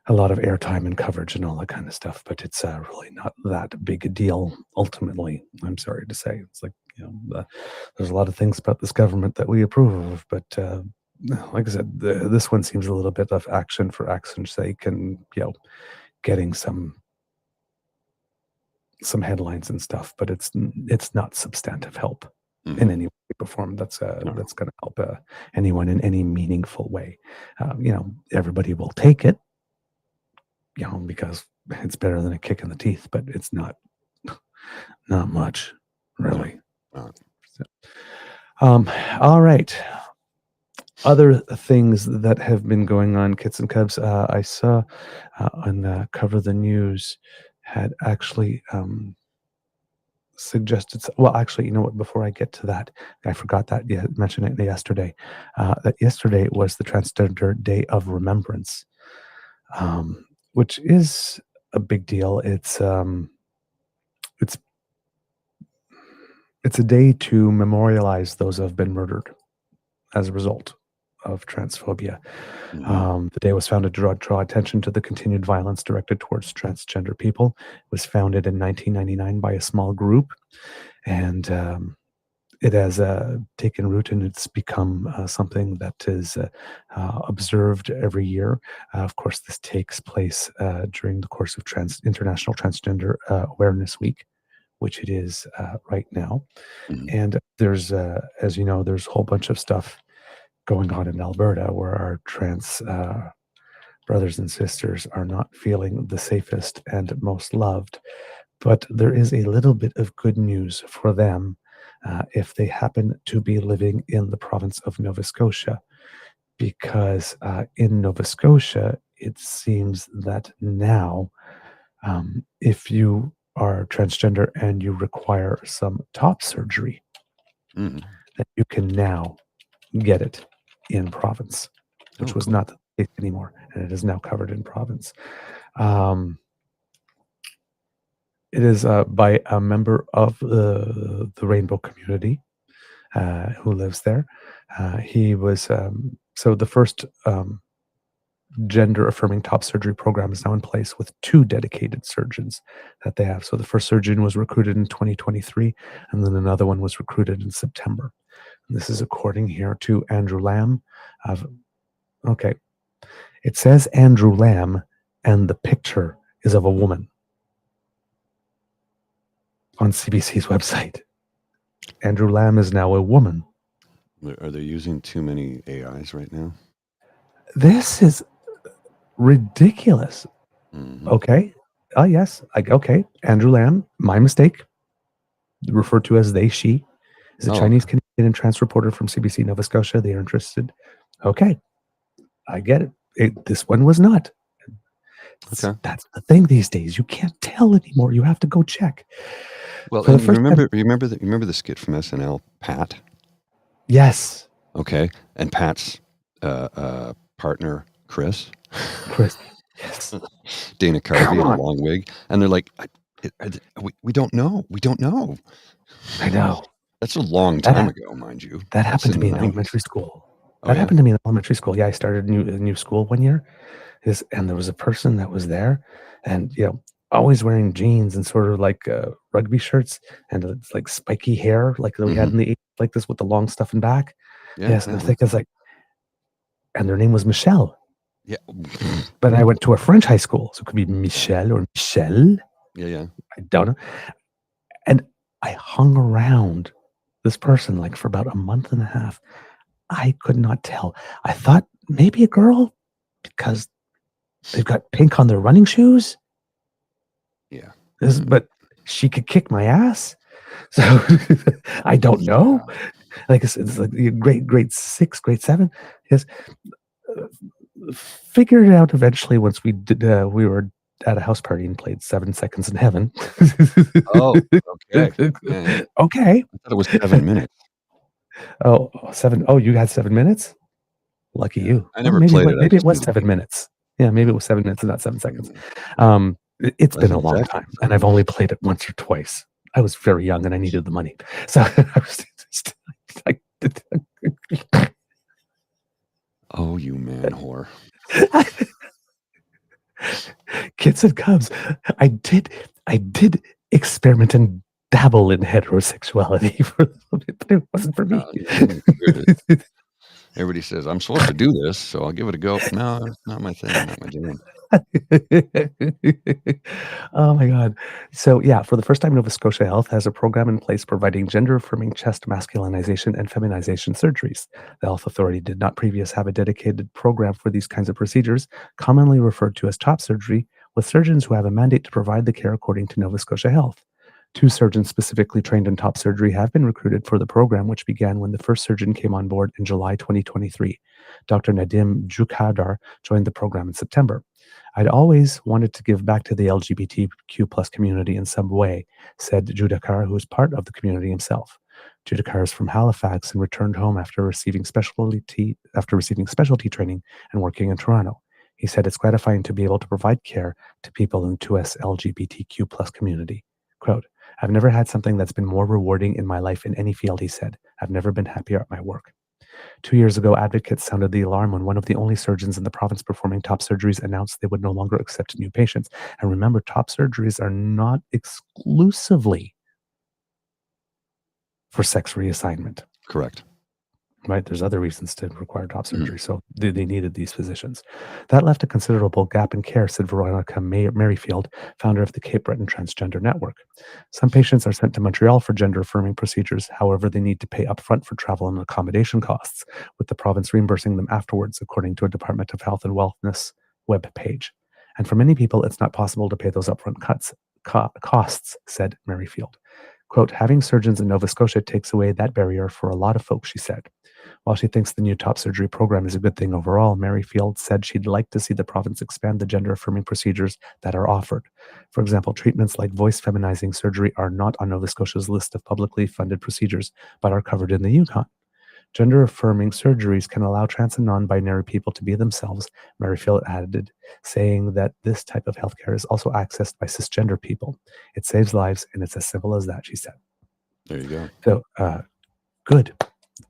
airtime and coverage and all that kind of stuff, but it's really not that big a deal. Ultimately, I'm sorry to say, it's like there's a lot of things about this government that we approve of, but like I said, this one seems a little bit of action for action's sake, and getting some headlines and stuff, but it's not substantive help in any way, shape, or form that's going to help anyone in any meaningful way. Everybody will take it, because it's better than a kick in the teeth, but it's not much, really. So, all right. Other things that have been going on, Kits and Cubs, I saw on the cover of the news had actually suggested. Well, actually, you know what? Before I get to that, I forgot that. Yeah, mentioned it yesterday. That yesterday was the Transgender Day of Remembrance, which is a big deal. It's a day to memorialize those who have been murdered as a result of transphobia. The day was founded to draw attention to the continued violence directed towards transgender people. It was founded in 1999 by a small group, and it has taken root, and it's become something that is observed every year. Of course, this takes place during the course of International Transgender Awareness Week, which it is right now. And there's, as you know, there's a whole bunch of stuff going on in Alberta where our trans brothers and sisters are not feeling the safest and most loved. But there is a little bit of good news for them if they happen to be living in the province of Nova Scotia, because in Nova Scotia, it seems that now, if you are transgender and you require some top surgery, that you can now get it in province, which was not the case anymore, and it is now covered in province. It is by a member of the rainbow community who lives there. He was so the first gender-affirming top surgery program is now in place with 2 dedicated surgeons that they have. So the first surgeon was recruited in 2023, and then another one was recruited in September. This is according here to Andrew Lamb. Okay. It says Andrew Lamb, and the picture is of a woman on CBC's website. Andrew Lamb is now a woman. Are they using too many AIs right now? This is ridiculous. Mhm. Okay. Oh, yes. Okay. Andrew Lamb, my mistake. Referred to as they, she, is a Chinese Canadian and trans reporter from CBC Nova Scotia. They are interested. Okay. I get it. This one was not. Okay. That's the thing these days. You can't tell anymore. You have to go check. Well, For and the you first time, remember the skit from SNL, Pat? yes, Okay, and Pat's partner, Chris, Chris. Yes. Dana Come Carvey in a on. long wig, and they're like, we don't know. We don't know. I know. That's a long time ago, mind you. That That's happened to me in 90s. elementary school. Oh, That yeah? happened to me in elementary school. Yeah, I started a new school one year, and there was a person that was there, and always wearing jeans and sort of like rugby shirts, and it's like spiky hair, like we had in the 80s, like this with the long stuff in back. Yeah, Yes, and I think it's like, and their name was Michelle. yeah. But I went to a French high school, so it could be Michelle or Michelle. Yeah. I don't know. And I hung around this person like for about a month and a half. I could not tell. I thought maybe a girl because they've got pink on their running shoes. Yeah. But she could kick my ass. So I don't know. Like it's like grade 6, grade 7. Yes. Figured it out eventually once we did. We were at a house party and played 7 Seconds in Heaven. Oh, okay. Man, Okay. I thought it was 7 minutes. Oh, 7. Oh, you had 7 minutes? Lucky you. I never Maybe played it. maybe it was 7 minutes. Yeah, maybe it was 7 minutes and not 7 seconds. It's been a long time, and I've only played it once or twice. I was very young and I needed the money. So I was just like, oh, you man whore. Kids and Cubs. I did experiment and dabble in heterosexuality for a little bit, but it wasn't for me. Everybody says, I'm supposed to do this, so I'll give it a go. No, it's not my thing, not my jam. Oh my God. So yeah, for the first time, Nova Scotia Health has a program in place providing gender-affirming chest masculinization and feminization surgeries. The health authority did not previously have a dedicated program for these kinds of procedures, commonly referred to as top surgery, with surgeons who have a mandate to provide the care according to Nova Scotia Health. 2 surgeons specifically trained in top surgery have been recruited for the program, which began when the first surgeon came on board in July 2023. Dr. Nadim Jukadar joined the program in September. I'd always wanted to give back to the LGBTQ plus community in some way, said Judakar, who is part of the community himself. Judakar is from Halifax and returned home after receiving specialty training and working in Toronto. He said it's gratifying to be able to provide care to people in 2S LGBTQ plus community. Quote, I've never had something that's been more rewarding in my life in any field, he said. I've never been happier at my work. 2 years ago, advocates sounded the alarm when one of the only surgeons in the province performing top surgeries announced they would no longer accept new patients. And remember, top surgeries are not exclusively for sex reassignment. Correct. Right? There's other reasons to require top surgery. So they needed these physicians. That left a considerable gap in care, said Veronica Merrifield, founder of the Cape Breton Transgender Network. Some patients are sent to Montreal for gender-affirming procedures. However, they need to pay upfront for travel and accommodation costs, with the province reimbursing them afterwards, according to a Department of Health and Wellness web page. And for many people, it's not possible to pay those upfront costs, said Merrifield. Quote, having surgeons in Nova Scotia takes away that barrier for a lot of folks, she said. While she thinks the new top surgery program is a good thing overall, Merrifield said she'd like to see the province expand the gender-affirming procedures that are offered. For example, treatments like voice-feminizing surgery are not on Nova Scotia's list of publicly funded procedures, but are covered in the Yukon. Gender-affirming surgeries can allow trans and non-binary people to be themselves, Merrifield added, saying that this type of healthcare is also accessed by cisgender people. It saves lives, and it's as simple as that, she said. There you go. So, good.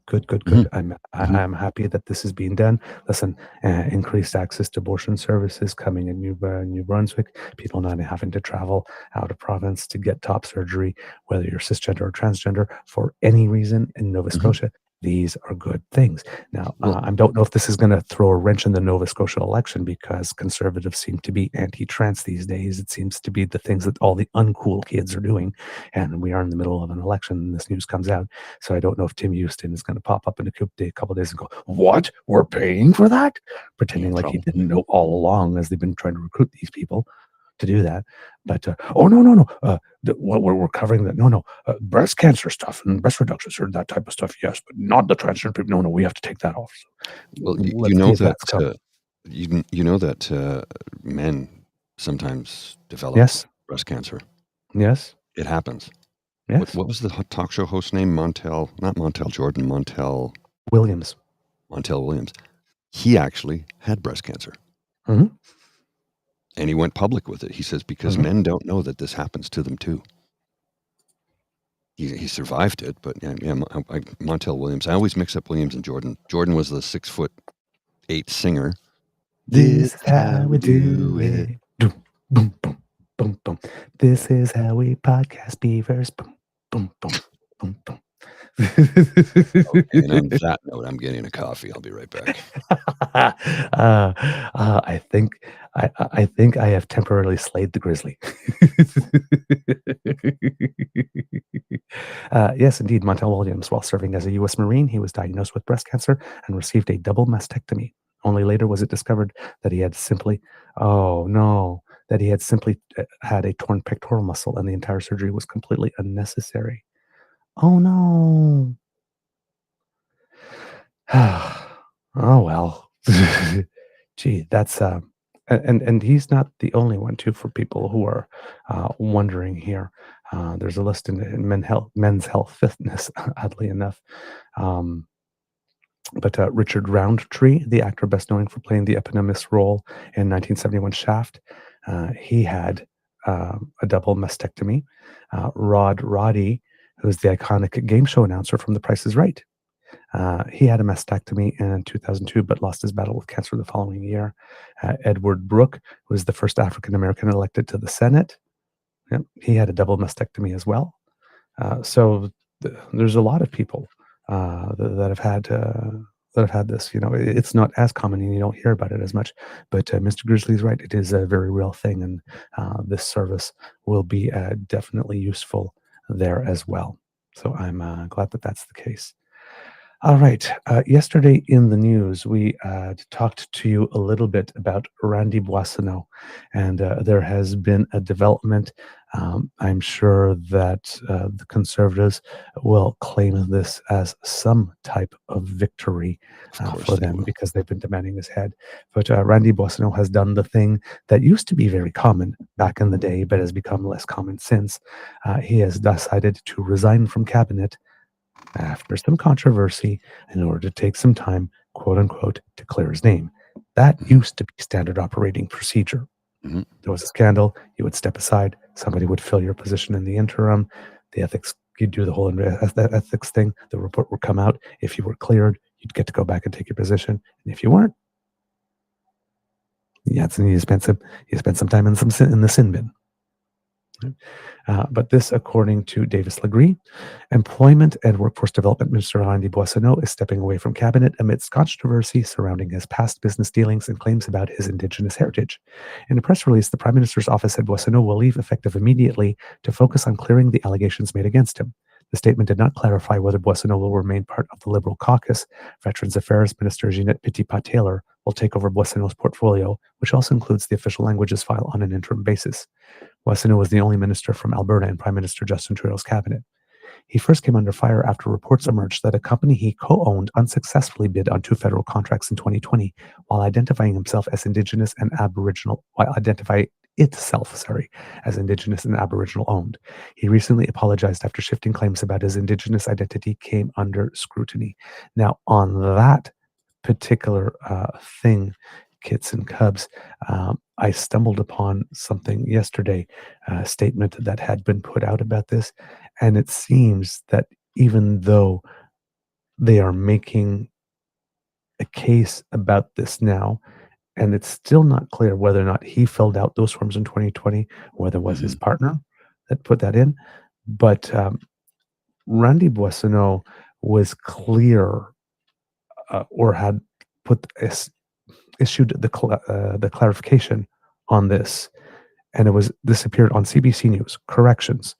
Good, good, good. Mhm. I'm happy that this is being done. Listen, increased access to abortion services coming in New Brunswick. People not having to travel out of province to get top surgery, whether you're cisgender or transgender, for any reason in Nova Mhm. Scotia. These are good things. Now, Well, I don't know if this is going to throw a wrench in the Nova Scotia election because conservatives seem to be anti-trans these days. It seems to be the things that all the uncool kids are doing, and we are in the middle of an election. And this news comes out. So I don't know if Tim Houston is going to pop up in a couple of days and go, "What? We're paying for that?" yeah, Pretending like he probably. didn't know all along, as they've been trying to recruit these people to do that. But oh no, no, no, what we're covering that? No, no, breast cancer stuff and breast reduction or that type of stuff. Yes, but not the transgender people. No, no, we have to take that off. So Well, you let's see know if that that's coming. you know that men sometimes develop Yes, breast cancer. yes, It happens. yes. What was the talk show host name? Not Montel Jordan, Williams. Montel Williams. He actually had breast cancer, Hmm. and he went public with it. He says because Hmm. men don't know that this happens to them too. He survived it, but yeah, Montel Williams. I always mix up Williams and Jordan. Jordan was the 6'8" singer. This is how we do it. Boom, boom, boom, boom, boom. This is how we podcast beavers. Boom, boom, boom, boom, boom. And on that note, I'm getting a coffee. I'll be right back. I think I think I have temporarily slayed the grizzly. Yes, indeed, Montel Williams, while serving as a U.S. Marine, he was diagnosed with breast cancer and received a double mastectomy. Only later was it discovered that he had simply, oh no, that he had simply had a torn pectoral muscle, and the entire surgery was completely unnecessary. Oh no. Oh well. Gee, that's and he's not the only one too. For people who are wondering here, there's a list in men's health fitness. Oddly enough, um, but Richard Roundtree, the actor best known for playing the eponymous role in 1971 Shaft, he had a double mastectomy. Rod Roddy, who's the iconic game show announcer from The Price is Right, he had a mastectomy in 2002, but lost his battle with cancer the following year. Edward Brooke was the first African American elected to the Senate. Yep, he had a double mastectomy as well. There's a lot of people that have had this. You know, it's not as common, and you don't hear about it as much. But Mr. Grizzly's right; it is a very real thing, and this service will be definitely useful there as well. So I'm glad that that's the case. All right. Yesterday in the news, we talked to you a little bit about Randy Boissonneau, and there has been a development. I'm sure that the Conservatives will claim this as some type of victory Of course for they them will. because they've been demanding his head. But Randy Boissonneau has done the thing that used to be very common back in the day, but has become less common since. He has decided to resign from cabinet after some controversy in order to take some time, quote unquote, to clear his name. That Mhm. used to be standard operating procedure. Mhm. There was a scandal, you would step aside, somebody would fill your position in the interim, the ethics, you'd do the whole ethics thing, the report would come out. If you were cleared, you'd get to go back and take your position. And if you weren't, you spent some time in the sin bin. But this, according to Davis Legree, Employment and Workforce Development Minister Randy Boissonneau is stepping away from cabinet amidst controversy surrounding his past business dealings and claims about his Indigenous heritage. In a press release, the Prime Minister's office said Boissonneau will leave effective immediately to focus on clearing the allegations made against him. The statement did not clarify whether Boissonneau will remain part of the Liberal caucus. Veterans Affairs Minister Jeanette Petitpas-Taylor will take over Boissonneau's portfolio, which also includes the official languages file on an interim basis. Boissonneau was the only minister from Alberta in Prime Minister Justin Trudeau's cabinet. He first came under fire after reports emerged that a company he co-owned unsuccessfully bid on 2 federal contracts in 2020, while identifying himself as Indigenous and Aboriginal, as Indigenous and Aboriginal owned. He recently apologized after shifting claims about his Indigenous identity came under scrutiny. Now, on that particular thing, kits and cubs, I stumbled upon something yesterday, a statement that had been put out about this, and it seems that even though they are making a case about this now, and it's still not clear whether or not he filled out those forms in 2020, whether it was his partner that put that in. But Randy Boissonneau was clear or had put issued the clarification on this, and this appeared on CBC News. Corrections.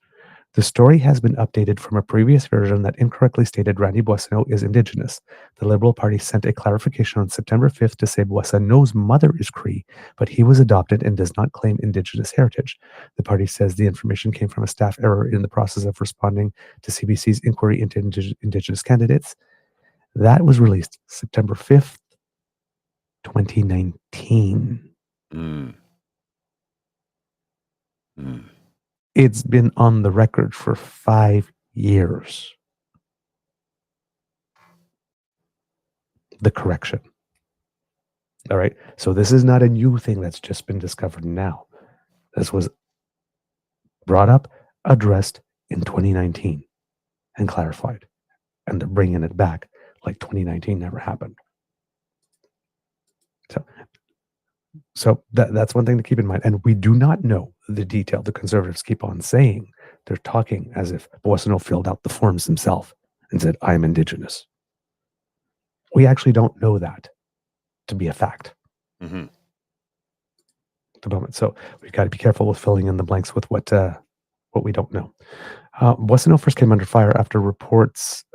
The story has been updated from a previous version that incorrectly stated Randy Boissonneau is Indigenous. The Liberal Party sent a clarification on September 5th to say Boissonneau's mother is Cree, but he was adopted and does not claim Indigenous heritage. The party says the information came from a staff error in the process of responding to CBC's inquiry into Indigenous candidates. That was released September 5th, 2019. It's been on the record for 5 years. The correction. All right. So this is not a new thing that's just been discovered now. This was brought up, addressed in 2019 and clarified. And they're bringing it back like 2019 never happened. So that's one thing to keep in mind. And we do not know the detail. The Conservatives keep on saying they're talking as if Boissonneau filled out the forms himself and said, I'm Indigenous. We actually don't know that to be a fact. At the moment. So we've got to be careful with filling in the blanks with what we don't know. Boissonneau first came under fire after reports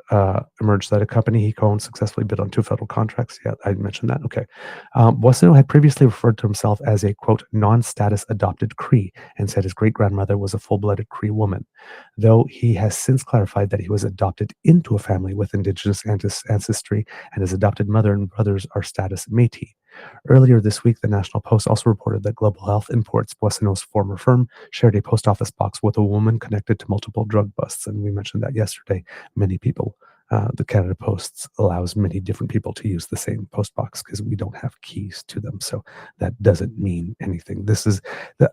emerged that a company he co-owned successfully bid on 2 federal contracts. Yeah, I mentioned that. Okay. Boissonneau had previously referred to himself as a, quote, non-status adopted Cree and said his great-grandmother was a full-blooded Cree woman, though he has since clarified that he was adopted into a family with Indigenous ancestry and his adopted mother and brothers are status Métis. Earlier this week, the National Post also reported that Global Health Imports, Boissonneau's former firm, shared a post office box with a woman connected to multiple drug busts. And we mentioned that yesterday. Many people, the Canada Post allows many different people to use the same post box because we don't have keys to them. So that doesn't mean anything.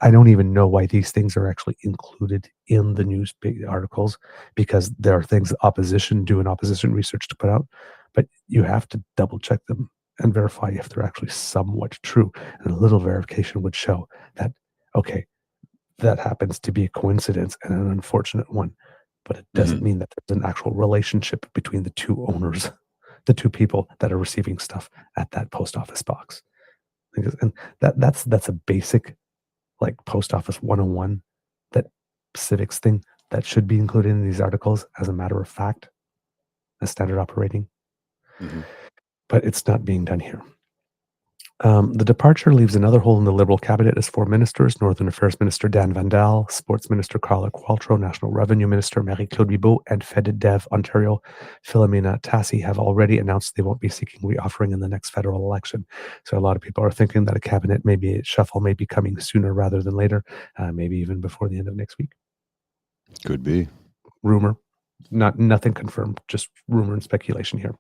I don't even know why these things are actually included in the news articles, because there are things opposition do in opposition research to put out, but you have to double check them and verify if they're actually somewhat true. And a little verification would show that, okay, that happens to be a coincidence and an unfortunate one, but it doesn't mean that there's an actual relationship between the two owners, the two people that are receiving stuff at that post office box. And that's a basic, like, post office 101, that civics thing that should be included in these articles as a matter of fact, as standard operating. But it's not being done here. The departure leaves another hole in the Liberal cabinet as 4 ministers: Northern Affairs Minister Dan Vandal, Sports Minister Carla Qualtrough, National Revenue Minister Marie-Claude Bibeau, and FedDev Ontario Philomena Tassi have already announced they won't be seeking reoffering in the next federal election. So a lot of people are thinking that a cabinet shuffle may be coming sooner rather than later, maybe even before the end of next week. Could be. Rumor. Nothing confirmed, just rumor and speculation here.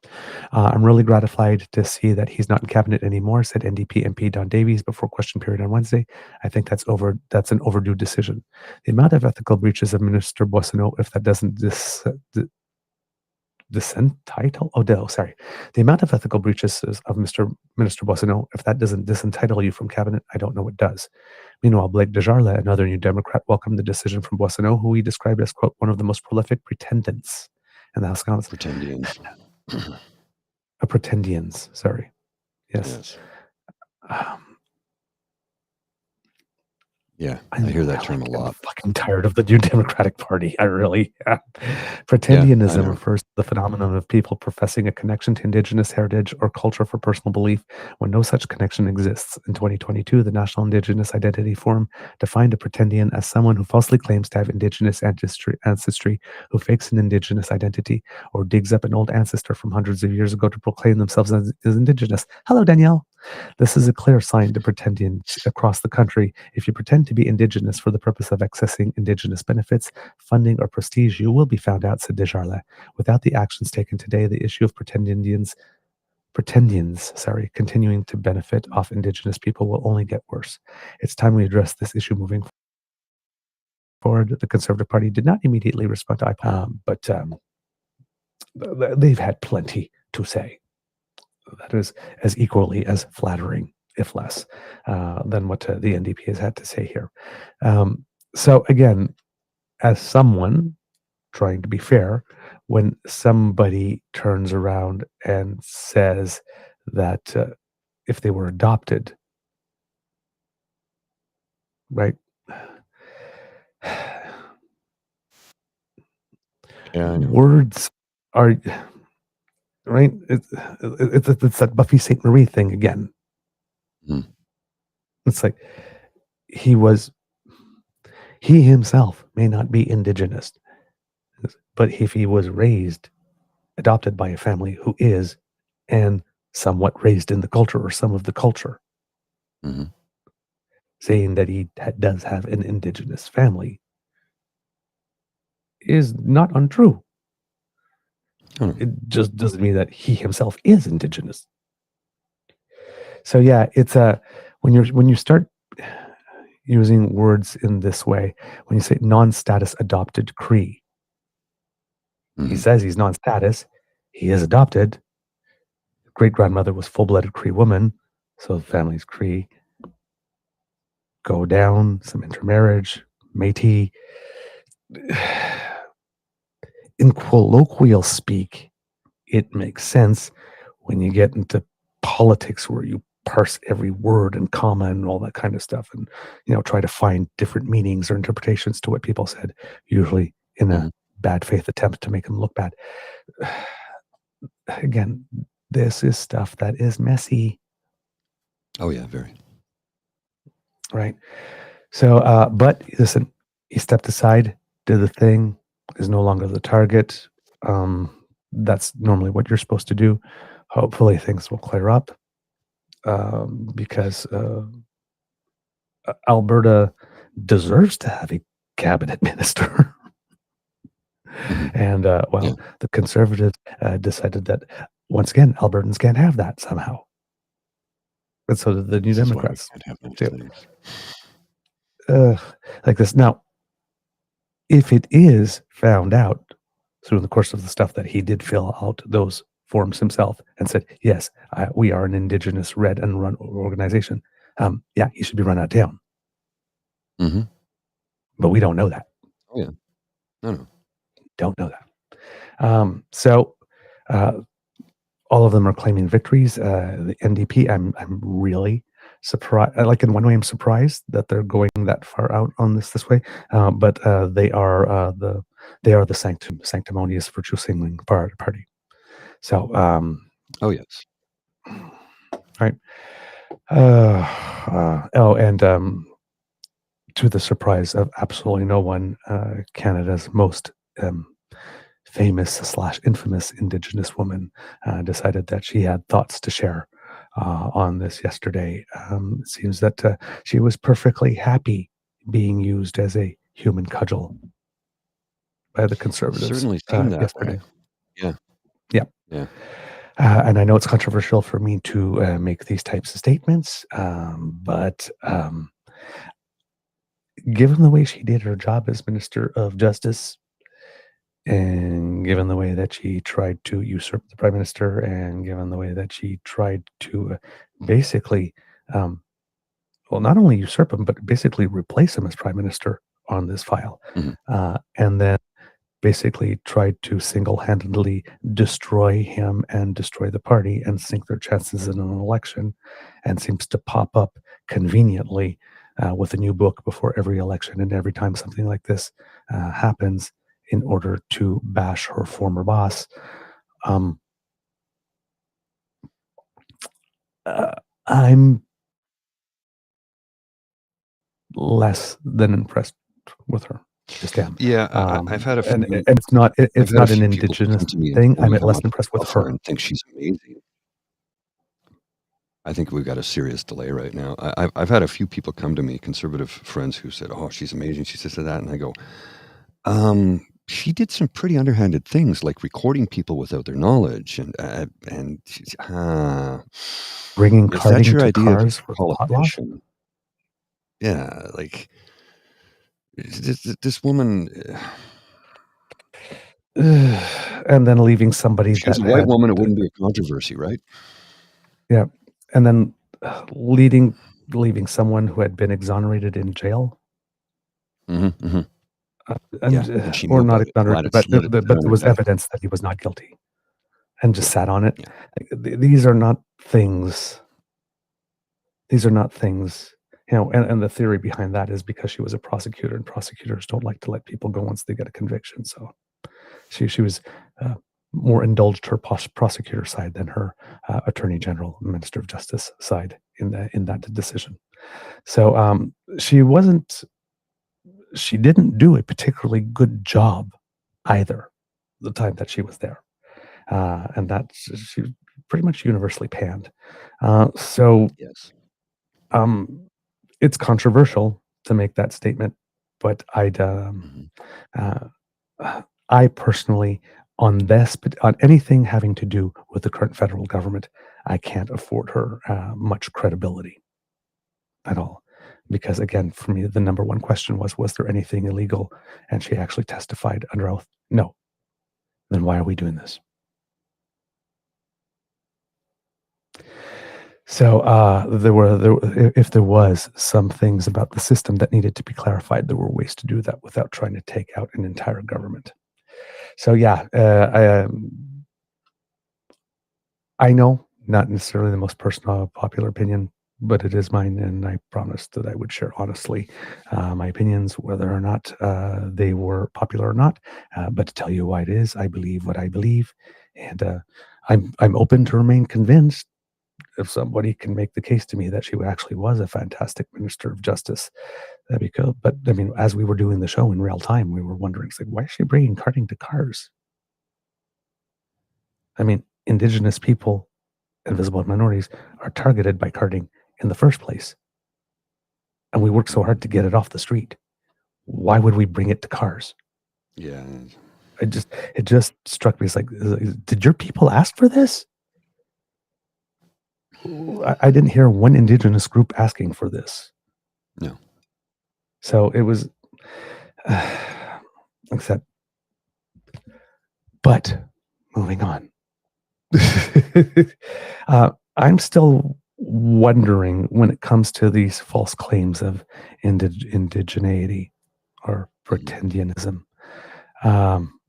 I'm really gratified to see that he's not in cabinet anymore, said NDP MP Don Davies before question period on Wednesday. I think that's an overdue decision. The amount of ethical breaches of Minister Boissonneau, if that doesn't the amount of ethical breaches of Minister Boissonneau, if that doesn't disentitle you from cabinet, I don't know what does. Meanwhile, Blake Desjardins, another New Democrat, welcomed the decision from Boissonneau, who he described as, quote, one of the most prolific pretendants in the House of Commons. Pretendians, sorry. Yes. Yeah, I hear that term a lot. I'm fucking tired of the New Democratic Party. I really am. Pretendianism refers to the phenomenon of people professing a connection to Indigenous heritage or culture for personal belief when no such connection exists. In 2022, the National Indigenous Identity Forum defined a pretendian as someone who falsely claims to have Indigenous ancestry, who fakes an Indigenous identity, or digs up an old ancestor from hundreds of years ago to proclaim themselves as Indigenous. Hello, Danielle. This is a clear sign to pretendians across the country. If you pretend to be Indigenous for the purpose of accessing Indigenous benefits, funding, or prestige, you will be found out, said Desjardins. Without the actions taken today, the issue of pretendians, continuing to benefit off Indigenous people will only get worse. It's time we address this issue moving forward. The Conservative Party did not immediately respond to IPOL, but they've had plenty to say. That is as equally as flattering, if less, than what the NDP has had to say here. So again, as someone trying to be fair, when somebody turns around and says that if they were adopted, right? Yeah, I know. Words are right. It's that Buffy St. Marie thing again. Mm. It's like he himself may not be indigenous, but if he was adopted by a family who is, and somewhat raised in the culture or some of the culture, Mhm. saying that he does have an indigenous family is not untrue. I know. It just doesn't mean that he himself is indigenous. So yeah, it's when you start using words in this way, when you say non-status adopted Cree, he Mhm. says he's non-status, he is adopted. Great grandmother was full-blooded Cree woman, so the family's Cree. Go down, some intermarriage, Métis. In colloquial speak, it makes sense. When you get into politics where you parse every word and comma and all that kind of stuff and try to find different meanings or interpretations to what people said, usually in a Mhm. bad faith attempt to make them look bad. Again, this is stuff that is messy, Oh, yeah, very. right? So but listen, he stepped aside, did the thing, is no longer the target. That's normally what you're supposed to do. Hopefully things will clear up, because Alberta deserves to have a cabinet minister. Mhm. And Yeah. the Conservatives decided that once again, Albertans can't have that somehow. And so did the New This is why we Democrats can't have nice too. things. Like this. Now, if it is found out through the course of the stuff that he did fill out those forms himself and said, yes, we are an Indigenous read and run organization. Yeah, he should be run out of town. Mhm. But we don't know that. Oh, yeah. No. Don't know that. So all of them are claiming victories. The NDP, I'm really surprised. Like in one way, I'm surprised that they're going that far out on this way. But they are the sanctimonious virtue signaling party. So Oh, yes. right. And to the surprise of absolutely no one, Canada's most famous slash infamous Indigenous woman decided that she had thoughts to share on this yesterday. It seems that she was perfectly happy being used as a human cudgel by the Conservatives Certainly seemed that yesterday. way. Yeah. Yeah. Yeah. And I know it's controversial for me to make these types of statements, but given the way she did her job as Minister of Justice, and given the way that she tried to usurp the Prime Minister, and given the way that she tried to basically, um, well, not only usurp him, but basically replace him as Prime Minister on this file, Mhm. and then basically tried to single-handedly destroy him and destroy the party and sink their chances in an election, and seems to pop up conveniently with a new book before every election and every time something like this happens in order to bash her former boss. Um, I'm less than impressed with her. Just am. Yeah, I've had a And few it's not I've it's had a not an few people indigenous come to me and thing. tell I'm me how less much impressed I with love her her. and think she's amazing. I think we've got a serious delay right now. I've had a few people come to me, conservative friends, who said, "Oh, she's amazing. She's this or that," and I go, she did some pretty underhanded things, like recording people without their knowledge, and she's, Bringing if that's carding your to idea of a cars for potluck. politician, yeah, like this woman. and then leaving somebody If she was that a white had, woman, it wouldn't be a controversy, right? yeah, and then leaving someone who had been exonerated in jail, Mm-hmm, mm-hmm. and Yeah, and she knew or not about it. exonerated, but Let it sit but on there her was desk. evidence that he was not guilty, and just Yeah, sat on it. yeah. These are not things. These are not things. And the theory behind that is because she was a prosecutor, and prosecutors don't like to let people go once they get a conviction. So she was more indulged her prosecutor side than her attorney general, minister of justice side in that decision. So she wasn't. She didn't do a particularly good job either. The time that she was there, and that she was pretty much universally panned. So Yes. um, it's controversial to make that statement, but Mm-hmm. uh, I personally, on anything having to do with the current federal government, I can't afford her much credibility at all. Because again, for me, the number one question was there anything illegal? And she actually testified under oath, no. Then why are we doing this? So if there was some things about the system that needed to be clarified, there were ways to do that without trying to take out an entire government. So yeah, I know not necessarily the most personal popular opinion, but it is mine, and I promised that I would share honestly my opinions, whether or not they were popular or not. But to tell you why it is, I believe what I believe, and I'm open to remain convinced if somebody can make the case to me that she actually was a fantastic minister of justice. But I mean, as we were doing the show in real time, we were wondering, it's like, why is she bringing carting to cars? I mean, Indigenous people and visible minorities are targeted by carting in the first place, and we work so hard to get it off the street. Why would we bring it to cars? Yeah. It just struck me as like, did your people ask for this? I didn't hear one Indigenous group asking for this. No. So it was, except, but moving on. I'm still wondering when it comes to these false claims of indigeneity or Mm-hmm. pretendianism. Um,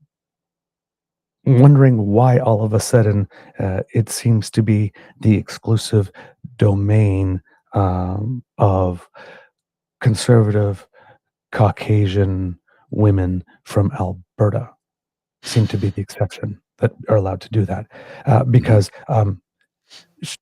wondering why all of a sudden it seems to be the exclusive domain of conservative Caucasian women from Alberta seem to be the exception that are allowed to do that Mm-hmm. because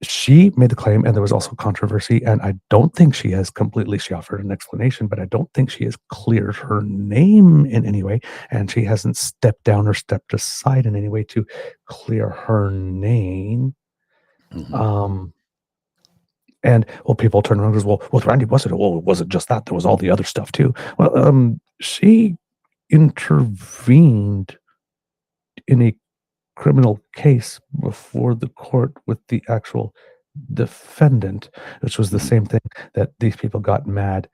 she made the claim, and there was also controversy. And I don't think she has completely. She offered an explanation, but I don't think she has cleared her name in any way, and she hasn't stepped down or stepped aside in any way to clear her name. Mm-hmm. Um, and well, people turn around and goes, well, with Randy, was it? Well, was it just that? There was all the other stuff too. Well, she intervened in a criminal case before the court with the actual defendant, which was the Mm-hmm. same thing that these people got mad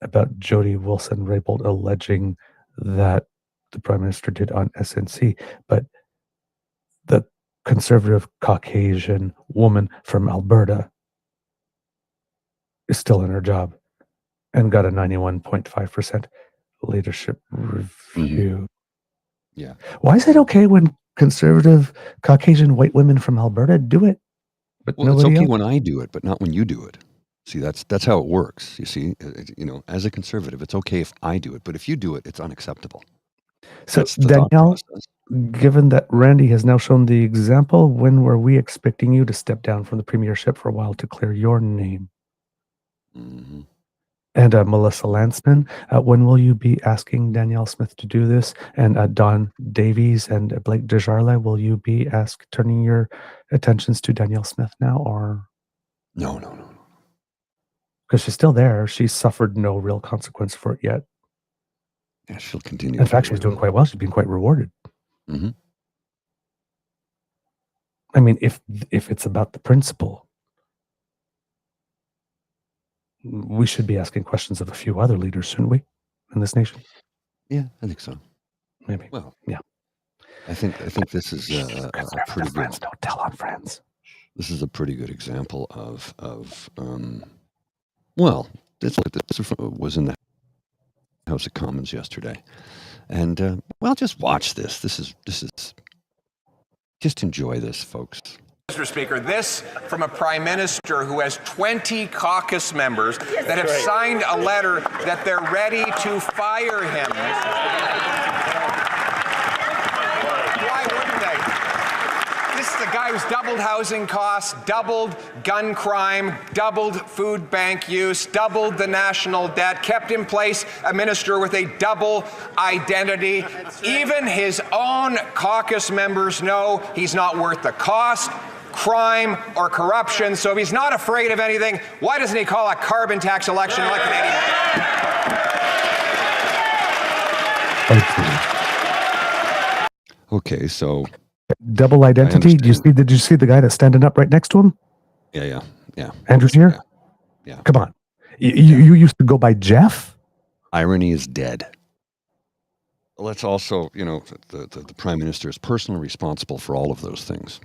about Jody Wilson-Raybould alleging that the prime minister did on SNC. But the conservative Caucasian woman from Alberta is still in her job and got a 91.5% leadership Mm-hmm. review. Yeah. Why is it okay when conservative Caucasian white women from Alberta do it, but Well, it's nobody okay else? when I do it, but not when you do it. See, that's how it works. You see, as a conservative, it's okay if I do it, but if you do it, it's unacceptable. So, That's the thought Danielle, process. given that Randy has now shown the example, when were we expecting you to step down from the premiership for a while to clear your name? Mm-hmm. And Melissa Landsman, when will you be asking Danielle Smith to do this? And Don Davies and Blake Desjarlais, will you be turning your attentions to Danielle Smith now, or No, no, no, no. because she's still there, she's suffered no real consequence for it yet. Yeah, she'll continue In to get fact, she's away with doing it. quite well. She's been quite rewarded. Mm-hmm. I mean, if it's about the principle, we should be asking questions of a few other leaders, shouldn't we, in this nation? Yeah, I think so. Maybe. Well, Yeah. I think this is a pretty good. Friends don't tell on friends. This is a pretty good example of well, this was in the House of Commons yesterday, and well, just watch this. This is just enjoy this, folks. Mr. Speaker, this from a Prime Minister who has 20 caucus members that have signed a letter that they're ready to fire him. Why wouldn't they? This is a guy who's doubled housing costs, doubled gun crime, doubled food bank use, doubled the national debt, kept in place a minister with a double identity. Even his own caucus members know he's not worth the cost, crime, or corruption. So if he's not afraid of anything, why doesn't he call a carbon tax election like Canadian? Okay, so double identity. Did you see the guy that's standing up right next to him? Yeah. Andrew's here. Yeah. Come on. You used to go by Jeff? Irony is dead. Let's also, the Prime Minister is personally responsible for all of those things.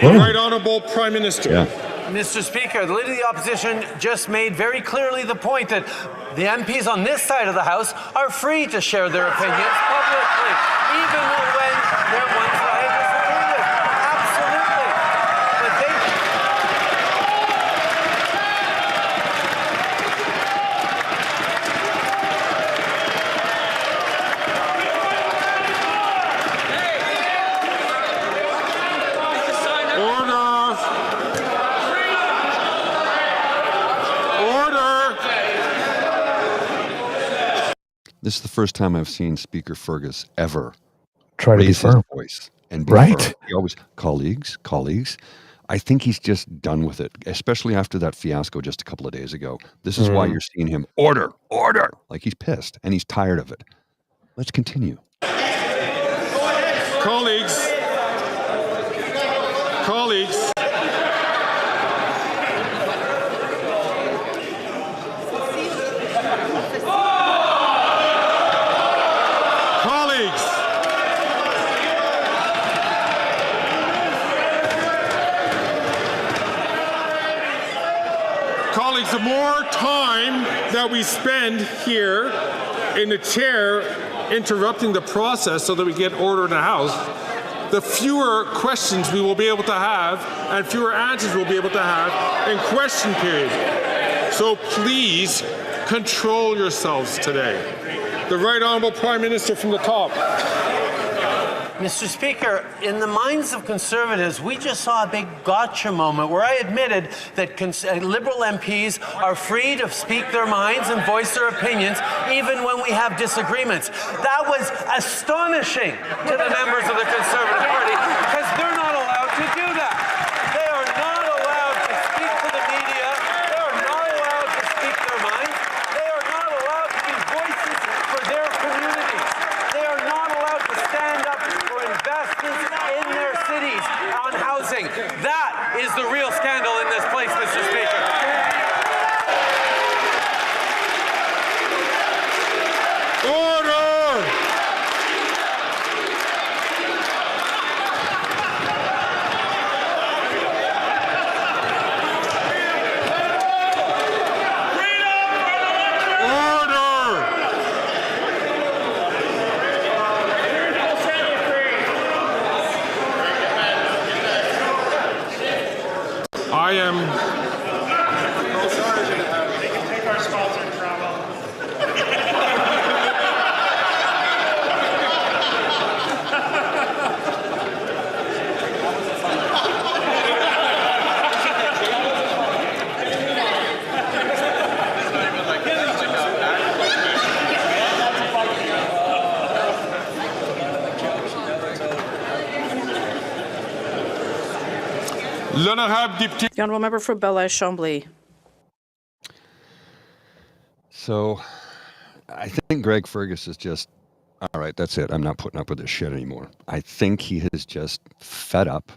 The Right Honourable Prime Minister. Yeah. Mr. Speaker, the Leader of the Opposition just made very clearly the point that the MPs on this side of the House are free to share their opinions publicly, even when they're ones that I disagree with. Absolutely. But This is the first time I've seen Speaker Fergus ever try to be raise his firm. voice and be Right. firm. He always, colleagues. I think he's just done with it, especially after that fiasco just a couple of days ago. This is why you're seeing him order, like he's pissed and he's tired of it. Let's continue. Colleagues. Colleagues, the more time that we spend here in the chair interrupting the process so that we get order in the House, the fewer questions we will be able to have and fewer answers we'll be able to have in question period. So please control yourselves today. The Right Honourable Prime Minister from the top. Mr. Speaker, in the minds of Conservatives, we just saw a big gotcha moment where I admitted that Liberal MPs are free to speak their minds and voice their opinions even when we have disagreements. That was astonishing to the members of the Conservative Party because they're not allowed to do that. They are not allowed to speak to the media. They are not allowed to speak their minds. They are not allowed to be voices for their communities. They are not allowed to stand up for investments in their cities on housing. That is the real scandal in this place, Mr. Speaker. Order! I am. Take our sponsor travel. L'honorable député. The honourable member for Bella-Chambly. So I think Greg Fergus is just, all right, that's it. I'm not putting up with this shit anymore. I think he is just fed up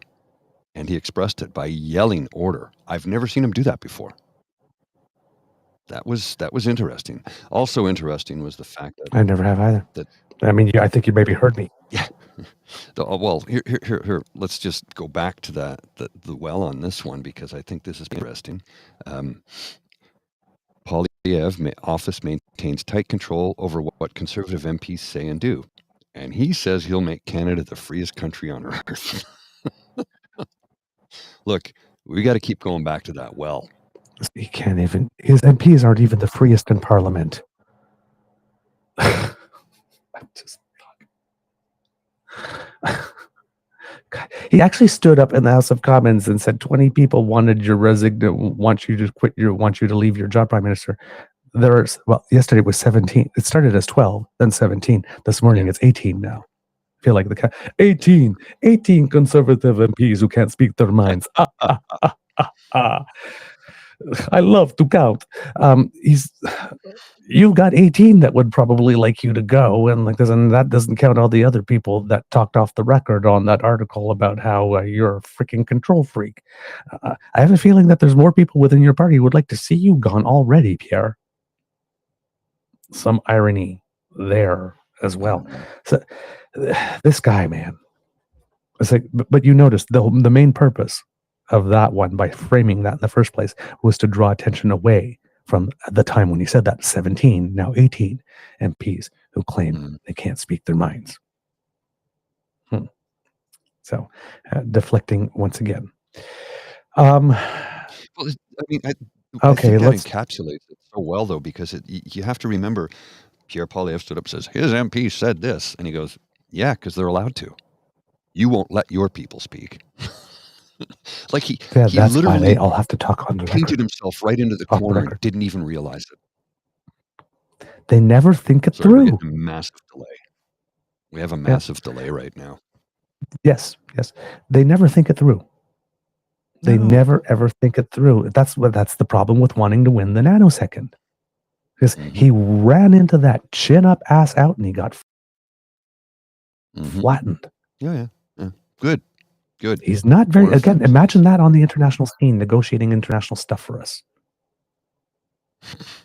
And he expressed it by yelling order. I've never seen him do that before. That was interesting. Also interesting was the fact that I never have either. I mean, I think you maybe heard me. Yeah. Well, here. Let's just go back to the on this one, because I think this is interesting. Poilievre's office maintains tight control over what Conservative MPs say and do, and he says he'll make Canada the freest country on earth. Look, we got to keep going back to that well. He can't even. His MPs aren't even the freest in Parliament. I'm just. God. He actually stood up in the House of Commons and said 20 people want you to leave your job, Prime Minister. Yesterday it was 17. It started as 12, then 17. This morning it's 18 now. I feel like 18 Conservative MPs who can't speak their minds. I love to count. You've got 18 that would probably like you to go, and that doesn't count all the other people that talked off the record on that article about how you're a freaking control freak. I have a feeling that there's more people within your party who would like to see you gone already, Pierre. Some irony there as well. So this guy, man, it's like, but you notice the main purpose of that one, by framing that in the first place, was to draw attention away from the time when he said that 17, now 18 MPs who claim they can't speak their minds. So, deflecting once again. Well, I mean, I okay, think that encapsulates it so well, though, because you have to remember, Pierre Poilievre stood up and says, his MP said this, and he goes, yeah, because they're allowed to. You won't let your people speak. Like he that's literally, I'll have to talk on the painted record. himself right into the corner and didn't even realize it. They never think it through. We have a massive delay. We have a massive delay right now. Yes. They never think it through. They never ever think it through. That's the problem with wanting to win the nanosecond. Because he ran into that chin up, ass out, and he got flattened. Yeah. Good. He's not very, again, imagine that on the international scene, negotiating international stuff for us.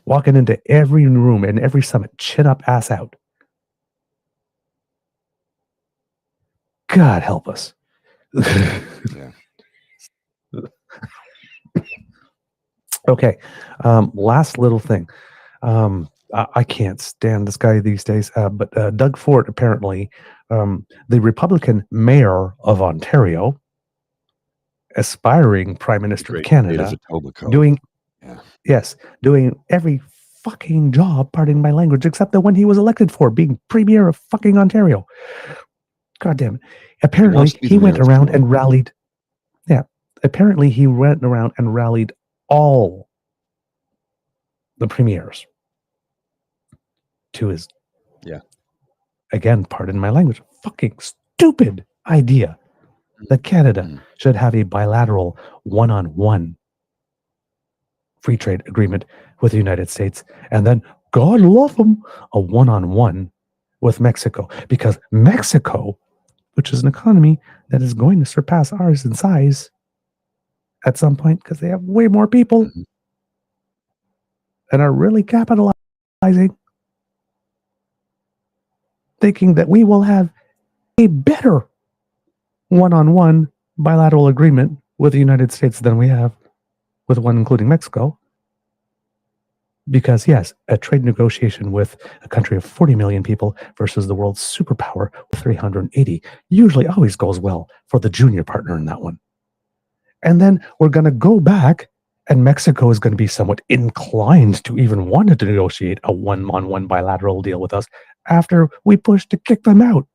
Walking into every room and every summit, chin up, ass out. God help us. Yeah. Okay. Last little thing. I can't stand this guy these days, but Doug Ford, apparently, the Republican mayor of Ontario, aspiring Prime Minister of Canada, doing every fucking job, pardon my language, except the one he was elected for, being Premier of fucking Ontario. God damn it. Apparently, he went around and rallied. Yeah. Apparently, he went around and rallied all the premiers to his, again, pardon my language, fucking stupid idea that Canada should have a bilateral one-on-one free trade agreement with the United States, and then, God love them, a one-on-one with Mexico, because Mexico, which is an economy that is going to surpass ours in size at some point, because they have way more people and are really capitalizing, thinking that we will have a better one-on-one bilateral agreement with the United States than we have with one including Mexico. Because yes, a trade negotiation with a country of 40 million people versus the world's superpower with 380 usually always goes well for the junior partner in that one. And then we're going to go back, and Mexico is going to be somewhat inclined to even want to negotiate a one-on-one bilateral deal with us after we push to kick them out.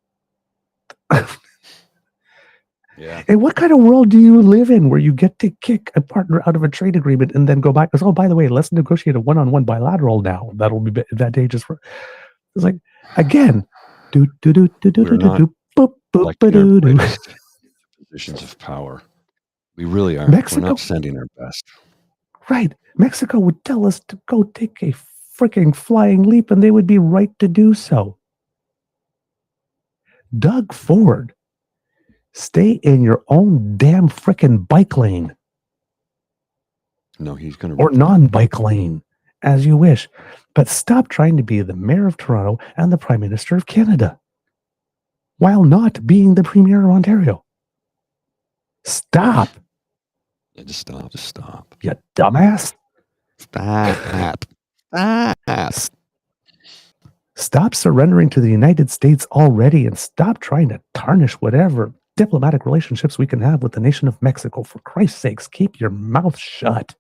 Yeah. And what kind of world do you live in where you get to kick a partner out of a trade agreement and then go back and say, oh, by the way, let's negotiate a one-on-one bilateral now. That'll be advantageous for. It's like, again, positions of power. We really are. Mexico, we're not sending our best. Right. Mexico would tell us to go take a freaking flying leap, and they would be right to do so. Doug Ford Stay in your own damn frickin' bike lane. No, he's going to. Or non-bike lane, as you wish. But stop trying to be the mayor of Toronto and the Prime Minister of Canada while not being the Premier of Ontario. Stop. Yeah, just stop. Just stop. You dumbass. Stop. Stop. Stop surrendering to the United States already and stop trying to tarnish whatever diplomatic relationships we can have with the nation of Mexico. For Christ's sakes, keep your mouth shut.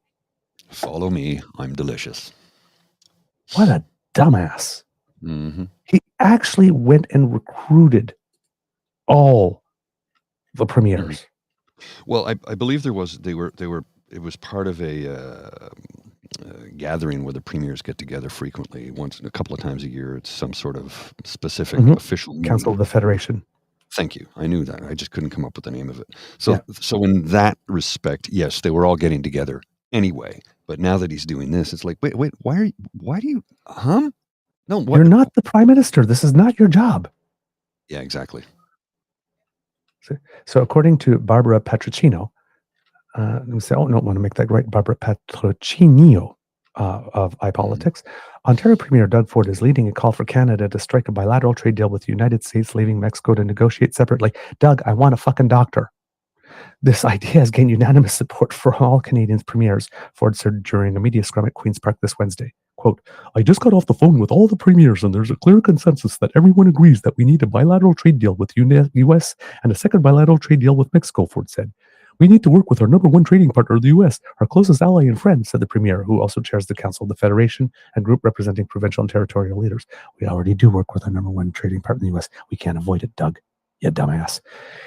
Follow me. I'm delicious. What a dumbass. Mm-hmm. He actually went and recruited all the premiers. Mm-hmm. Well, I believe they were it was part of a gathering where the premiers get together frequently, a couple of times a year. It's some sort of specific official meeting. Council of the Federation. Thank you. I knew that. I just couldn't come up with the name of it. So in that respect, yes, they were all getting together anyway. But now that he's doing this, it's like, wait, why do you, No, what? You're not the Prime Minister. This is not your job. Yeah, exactly. So according to Barbara Petricino, let me say, I want to make that right, Barbara Petricino of iPolitics, Ontario Premier Doug Ford is leading a call for Canada to strike a bilateral trade deal with the United States, leaving Mexico to negotiate separately. Doug, I want a fucking doctor. This idea has gained unanimous support for all Canadians premiers, Ford said during a media scrum at Queen's Park this Wednesday. Quote, I just got off the phone with all the premiers and there's a clear consensus that everyone agrees that we need a bilateral trade deal with U.S. and a second bilateral trade deal with Mexico, Ford said. We need to work with our number one trading partner, the U.S., our closest ally and friend, said the Premier, who also chairs the Council of the Federation, a group representing provincial and territorial leaders. We already do work with our number one trading partner in the U.S. We can't avoid it, Doug. You dumbass.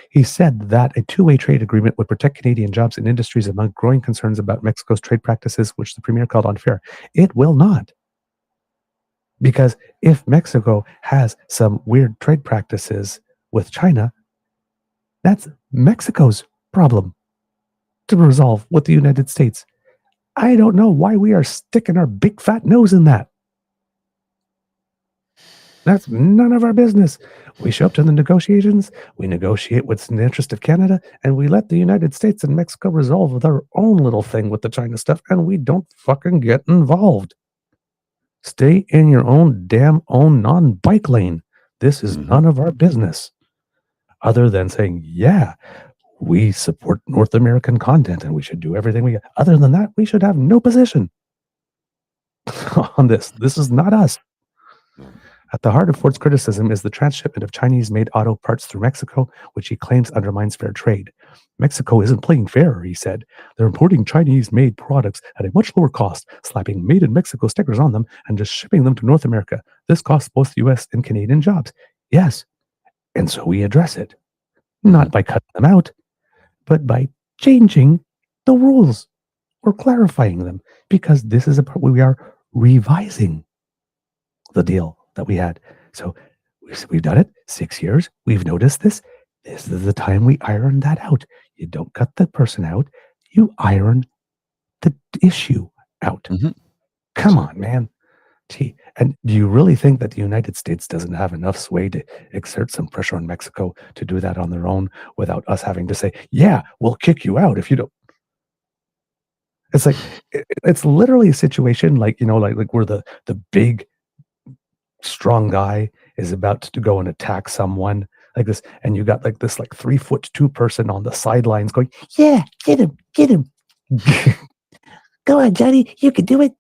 He said that a two-way trade agreement would protect Canadian jobs and industries among growing concerns about Mexico's trade practices, which the Premier called unfair. It will not. Because if Mexico has some weird trade practices with China, that's Mexico's problem to resolve with the United States. I don't know why we are sticking our big fat nose in that. That's none of our business. We show up to the negotiations, we negotiate what's in the interest of Canada, and we let the United States and Mexico resolve their own little thing with the China stuff, and we don't fucking get involved. Stay in your own damn own non-bike lane. This is none of our business. Other than saying, yeah, we support North American content and we should do everything we can. Other than that, we should have no position on this. This is not us. At the heart of Ford's criticism is the transshipment of Chinese-made auto parts through Mexico, which he claims undermines fair trade. Mexico isn't playing fair, he said. They're importing Chinese-made products at a much lower cost, slapping Made in Mexico stickers on them and just shipping them to North America. This costs both U.S. and Canadian jobs. Yes, and so we address it. Not by cutting them out, but by changing the rules or clarifying them, because this is we are revising the deal that we had. So we've done it 6 years. We've noticed this. This is the time we iron that out. You don't cut the person out. You iron the issue out. Come on, man. Gee. And do you really think that the United States doesn't have enough sway to exert some pressure on Mexico to do that on their own without us having to say, yeah, we'll kick you out if you don't? It's like, it's literally a situation like, like where the big strong guy is about to go and attack someone like this, and you got like this 3'2" person on the sidelines going, yeah, get him. Go on, Johnny, you can do it.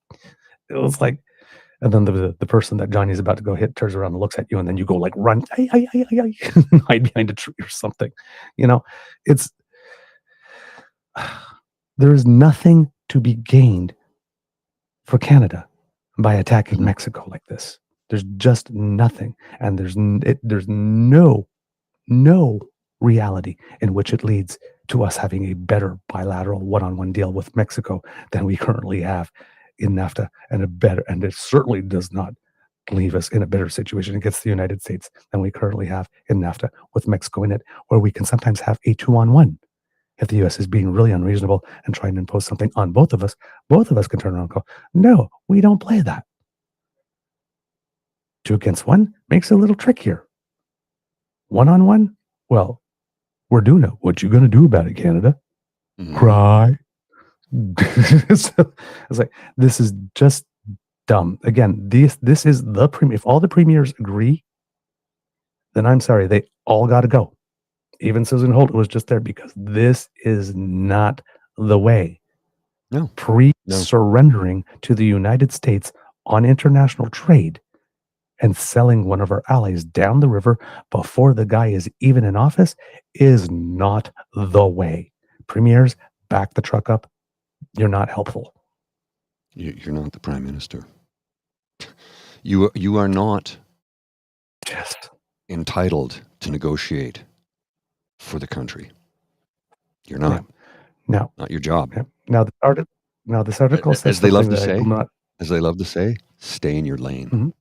It was like, and then the person that Johnny's about to go hit turns around and looks at you, and then you go like run, hide behind a tree or something. It's there is nothing to be gained for Canada by attacking Mexico like this. There's just nothing, and there's no reality in which it leads to us having a better bilateral one-on-one deal with Mexico than we currently have in NAFTA, and it certainly does not leave us in a better situation against the United States than we currently have in NAFTA with Mexico in it, where we can sometimes have a 2-on-1. If the U.S. is being really unreasonable and trying to impose something on both of us can turn around and go, no, we don't play that. 2 against 1 makes it a little trickier. 1-on-1, well, We're doing it. What you going to do about it, Canada? Cry. So it's like, this is just dumb. Again, this is the premier. If all the premiers agree, then I'm sorry, they all got to go. Even Susan Holt was just there because this is not the way. No. Surrendering to the United States on international trade and selling one of our allies down the river before the guy is even in office is not the way. Premiers, back the truck up. You're not helpful. You're not the prime minister. You are not entitled to negotiate for the country. You're not. Yeah. No. Not your job. Yeah. Now this article says as they love to something that I say, will not. As they love to say, stay in your lane. Mhm.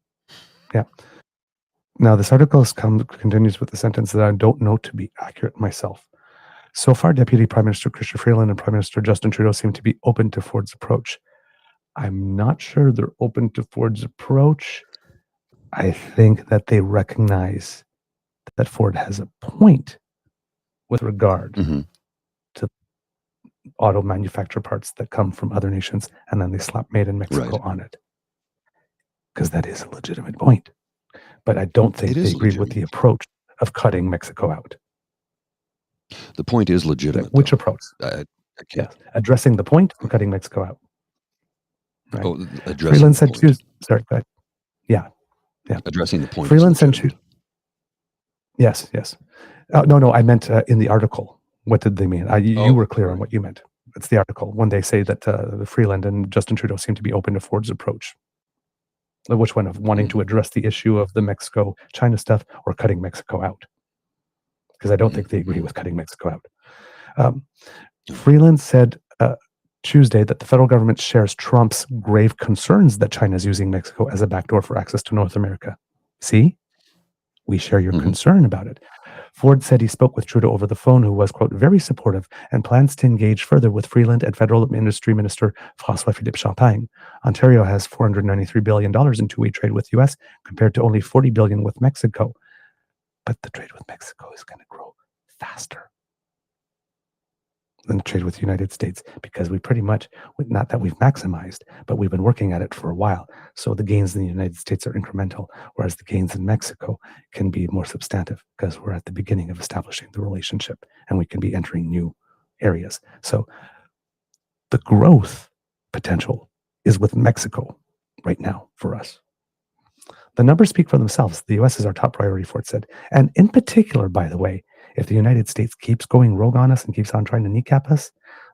Yeah. Now this article continues with the sentence that I don't know to be accurate myself. So far, Deputy Prime Minister Chrystia Freeland and Prime Minister Justin Trudeau seem to be open to Ford's approach. I'm not sure they're open to Ford's approach. I think that they recognize that Ford has a point with regard to auto manufacturer parts that come from other nations, and then they slap made in Mexico on it. Because that is a legitimate point. But I don't think they agree with the approach of cutting Mexico out. The point is legitimate. Which approach? Yes. Addressing the point or cutting Mexico out? Right. Oh, addressing Freeland the said point. Sorry, go ahead. Yeah. Addressing the point. Freeland said Yes. No, I meant in the article. What did they mean? You were clear on what you meant. It's the article. When they say that Freeland and Justin Trudeau seem to be open to Ford's approach. Which one, of wanting to address the issue of the Mexico-China stuff or cutting Mexico out? Because I don't think they agree with cutting Mexico out. Freeland said Tuesday that the federal government shares Trump's grave concerns that China is using Mexico as a backdoor for access to North America. See? We share your concern about it. Ford said he spoke with Trudeau over the phone, who was, quote, very supportive and plans to engage further with Freeland and Federal Industry Minister François-Philippe Champagne. Ontario has $493 billion in two-way trade with the U.S. compared to only $40 billion with Mexico. But the trade with Mexico is going to grow faster than the trade with the United States, because we pretty much, not that we've maximized, but we've been working at it for a while. So the gains in the United States are incremental, whereas the gains in Mexico can be more substantive because we're at the beginning of establishing the relationship and we can be entering new areas. So the growth potential is with Mexico right now for us. The numbers speak for themselves. The U.S. is our top priority, Ford said. And in particular, by the way, if the United States keeps going rogue on us and keeps on trying to kneecap us,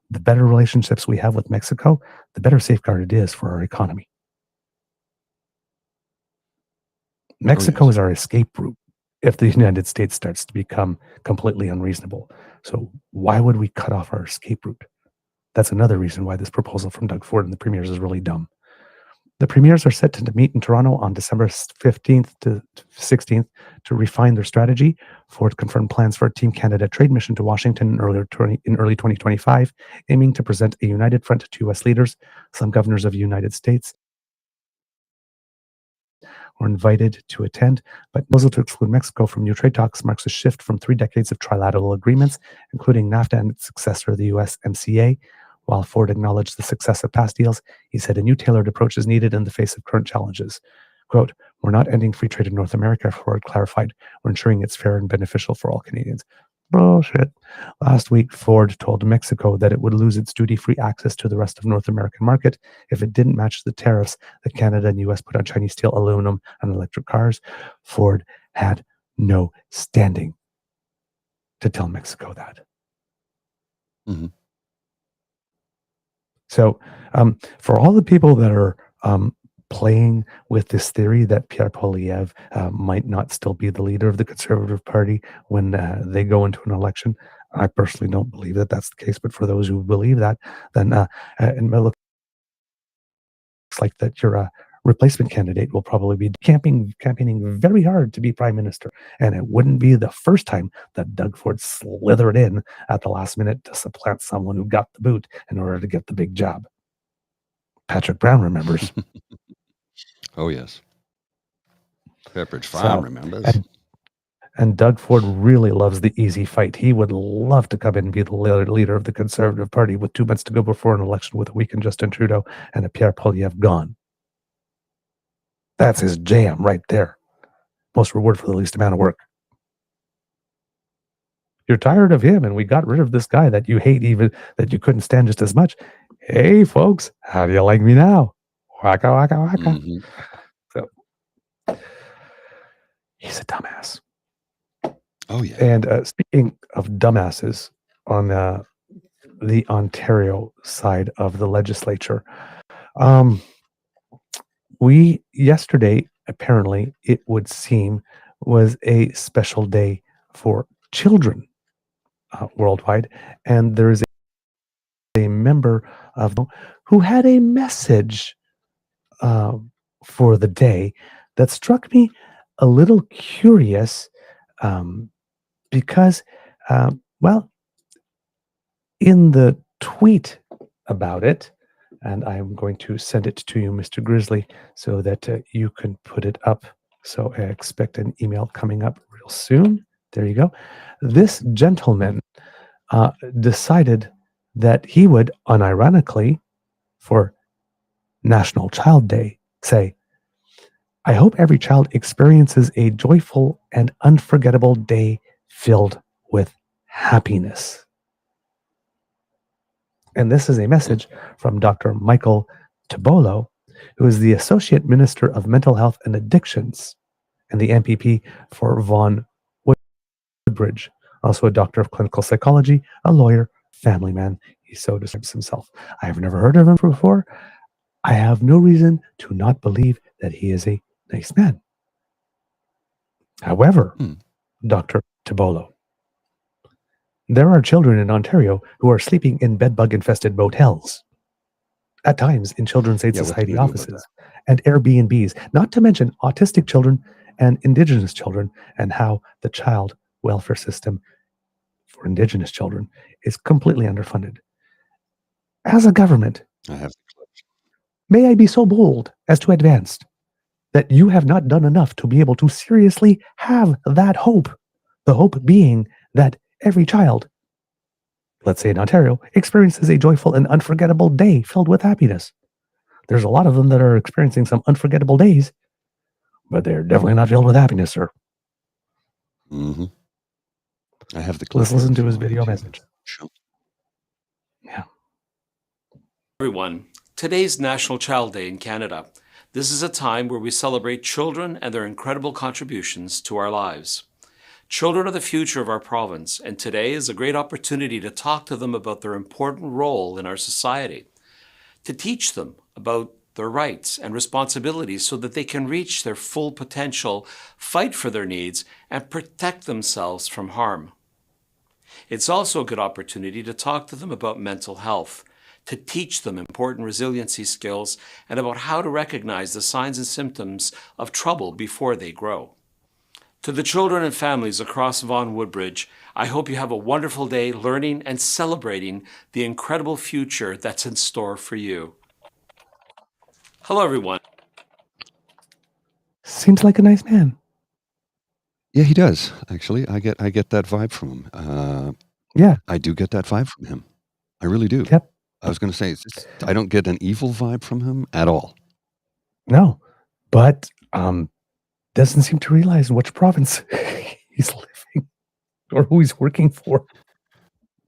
the better relationships we have with Mexico, the better safeguard it is for our economy. Mexico is our escape route if the United States starts to become completely unreasonable. So why would we cut off our escape route? That's another reason why this proposal from Doug Ford and the premiers is really dumb. The premiers are set to meet in Toronto on December 15th to 16th to refine their strategy. Ford confirmed plans for a Team Canada trade mission to Washington in early 2025, aiming to present a united front to U.S. leaders. Some governors of the United States were invited to attend, but proposal to exclude Mexico from new trade talks marks a shift from 3 decades of trilateral agreements, including NAFTA and its successor, the USMCA. While Ford acknowledged the success of past deals, he said a new tailored approach is needed in the face of current challenges. Quote, we're not ending free trade in North America, Ford clarified. We're ensuring it's fair and beneficial for all Canadians. Bullshit. Last week, Ford told Mexico that it would lose its duty-free access to the rest of North American market if it didn't match the tariffs that Canada and U.S. put on Chinese steel, aluminum, and electric cars. Ford had no standing to tell Mexico that. So for all the people that are playing with this theory that Pierre Poilievre might not still be the leader of the Conservative Party when they go into an election, I personally don't believe that that's the case. But for those who believe that, then it looks like that your replacement candidate will probably be campaigning very hard to be prime minister. And it wouldn't be the first time that Doug Ford slithered in at the last minute to supplant someone who got the boot in order to get the big job. Patrick Brown remembers. Oh, yes. Pepperidge Farm remembers. And Doug Ford really loves the easy fight. He would love to come in and be the leader of the Conservative Party with 2 months to go before an election with a weakened Justin Trudeau and a Pierre Poilievre gone. That's his jam right there. Most reward for the least amount of work. You're tired of him, and we got rid of this guy that you hate, even that you couldn't stand just as much. Hey, folks, how do you like me now? Waka, waka, waka. Mm-hmm. So, he's a dumbass. Oh, yeah. And speaking of dumbasses on the Ontario side of the legislature, we yesterday, apparently, it would seem, was a special day for children worldwide, and there is a member of who had a message for the day that struck me a little curious, because, well, in the tweet about it, and I'm going to send it to you, Mr. Grizzly, so that you can put it up. So I expect an email coming up real soon. There you go. This gentleman decided that he would, unironically, for National Child Day, say, I hope every child experiences a joyful and unforgettable day filled with happiness. And this is a message from Dr. Michael Tibolo, who is the Associate Minister of Mental Health and Addictions and the MPP for Vaughan Woodbridge, also a doctor of clinical psychology, a lawyer, family man. He so describes himself. I have never heard of him before. I have no reason to not believe that he is a nice man. However, Dr. Tibolo, there are children in Ontario who are sleeping in bedbug-infested motels, at times in Children's Aid Society offices and Airbnbs, not to mention autistic children and Indigenous children, and how the child welfare system for Indigenous children is completely underfunded. As a government, may I be so bold as to advance that you have not done enough to be able to seriously have that hope, the hope being that every child, let's say in Ontario, experiences a joyful and unforgettable day filled with happiness. There's a lot of them that are experiencing some unforgettable days, but they're definitely not filled with happiness, sir. Mm-hmm. I have the clip. Let's listen to his video message. Sure. Yeah. Everyone, today's National Child Day in Canada. This is a time where we celebrate children and their incredible contributions to our lives. Children are the future of our province, and today is a great opportunity to talk to them about their important role in our society, to teach them about their rights and responsibilities so that they can reach their full potential, fight for their needs, and protect themselves from harm. It's also a good opportunity to talk to them about mental health, to teach them important resiliency skills and about how to recognize the signs and symptoms of trouble before they grow. To the children and families across Vaughan Woodbridge, I hope you have a wonderful day learning and celebrating the incredible future that's in store for you. Hello, everyone. Seems like a nice man. Yeah, he does. Actually, I get that vibe from him. Yeah. I do get that vibe from him. I really do. Yep. I was going to say, I don't get an evil vibe from him at all. No, but doesn't seem to realize which province he's living or who he's working for.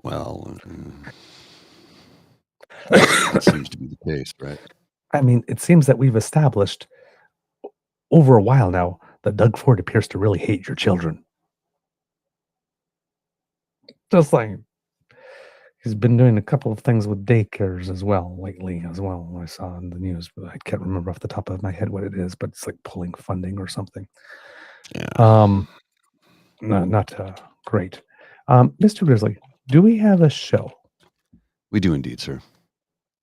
Well, that seems to be the case, right? I mean, it seems that we've established over a while now that Doug Ford appears to really hate your children. Just like he's been doing a couple of things with daycares as well lately as well. I saw in the news, but I can't remember off the top of my head what it is, but it's like pulling funding or something. Yeah. Not great. Mr. Grizzly, do we have a show? We do indeed, sir.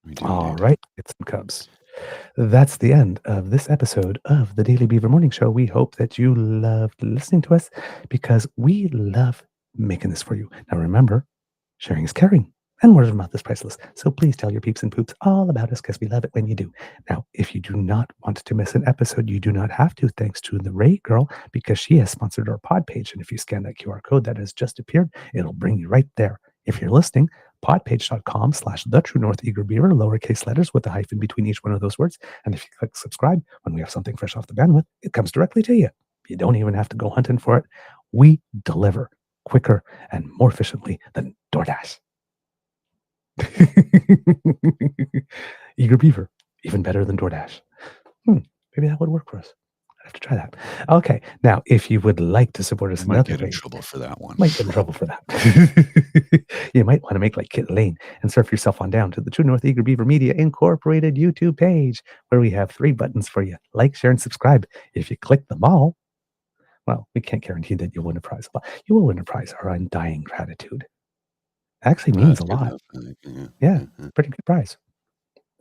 We do All indeed. right, it's some Cubs. That's the end of this episode of the Daily Beaver Morning Show. We hope that you loved listening to us because we love making this for you. Now remember, sharing is caring. And word of mouth is priceless. So please tell your peeps and poops all about us because we love it when you do. Now, if you do not want to miss an episode, you do not have to, thanks to the Ray Girl, because she has sponsored our pod page. And if you scan that QR code that has just appeared, it'll bring you right there. If you're listening, podpage.com/the True North Eager Beaver, lowercase letters with a hyphen between each one of those words. And if you click subscribe, when we have something fresh off the bandwidth, it comes directly to you. You don't even have to go hunting for it. We deliver quicker and more efficiently than DoorDash. Eager Beaver, even better than DoorDash. Maybe that would work for us. I'd have to try that. Okay, now if you would like to support us, might get in trouble for that one. Might get in trouble for that. You might want to make like Kit Lane and surf yourself on down to the True North Eager Beaver Media Incorporated YouTube page, where we have 3 buttons for you: like, share, and subscribe. If you click them all, well, we can't guarantee that you'll win a prize, but you will win a prize. Our undying gratitude. Actually means a lot. Yeah, pretty good prize.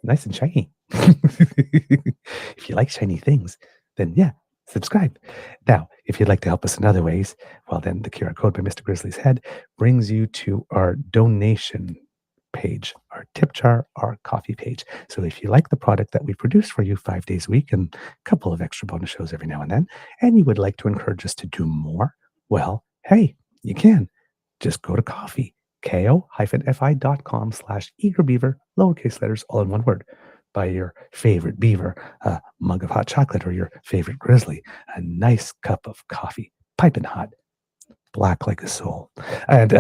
Nice and shiny. If you like shiny things, then yeah, subscribe. Now, if you'd like to help us in other ways, well, then the QR code by Mr. Grizzly's head brings you to our donation page, our tip jar, our coffee page. So if you like the product that we produce for you 5 days a week and a couple of extra bonus shows every now and then, and you would like to encourage us to do more, well, hey, you can. Just go to coffee. ko-fi.com/eagerbeaver, lowercase letters, all in one word. Buy your favorite beaver a mug of hot chocolate, or your favorite grizzly a nice cup of coffee, piping hot, black like a soul. And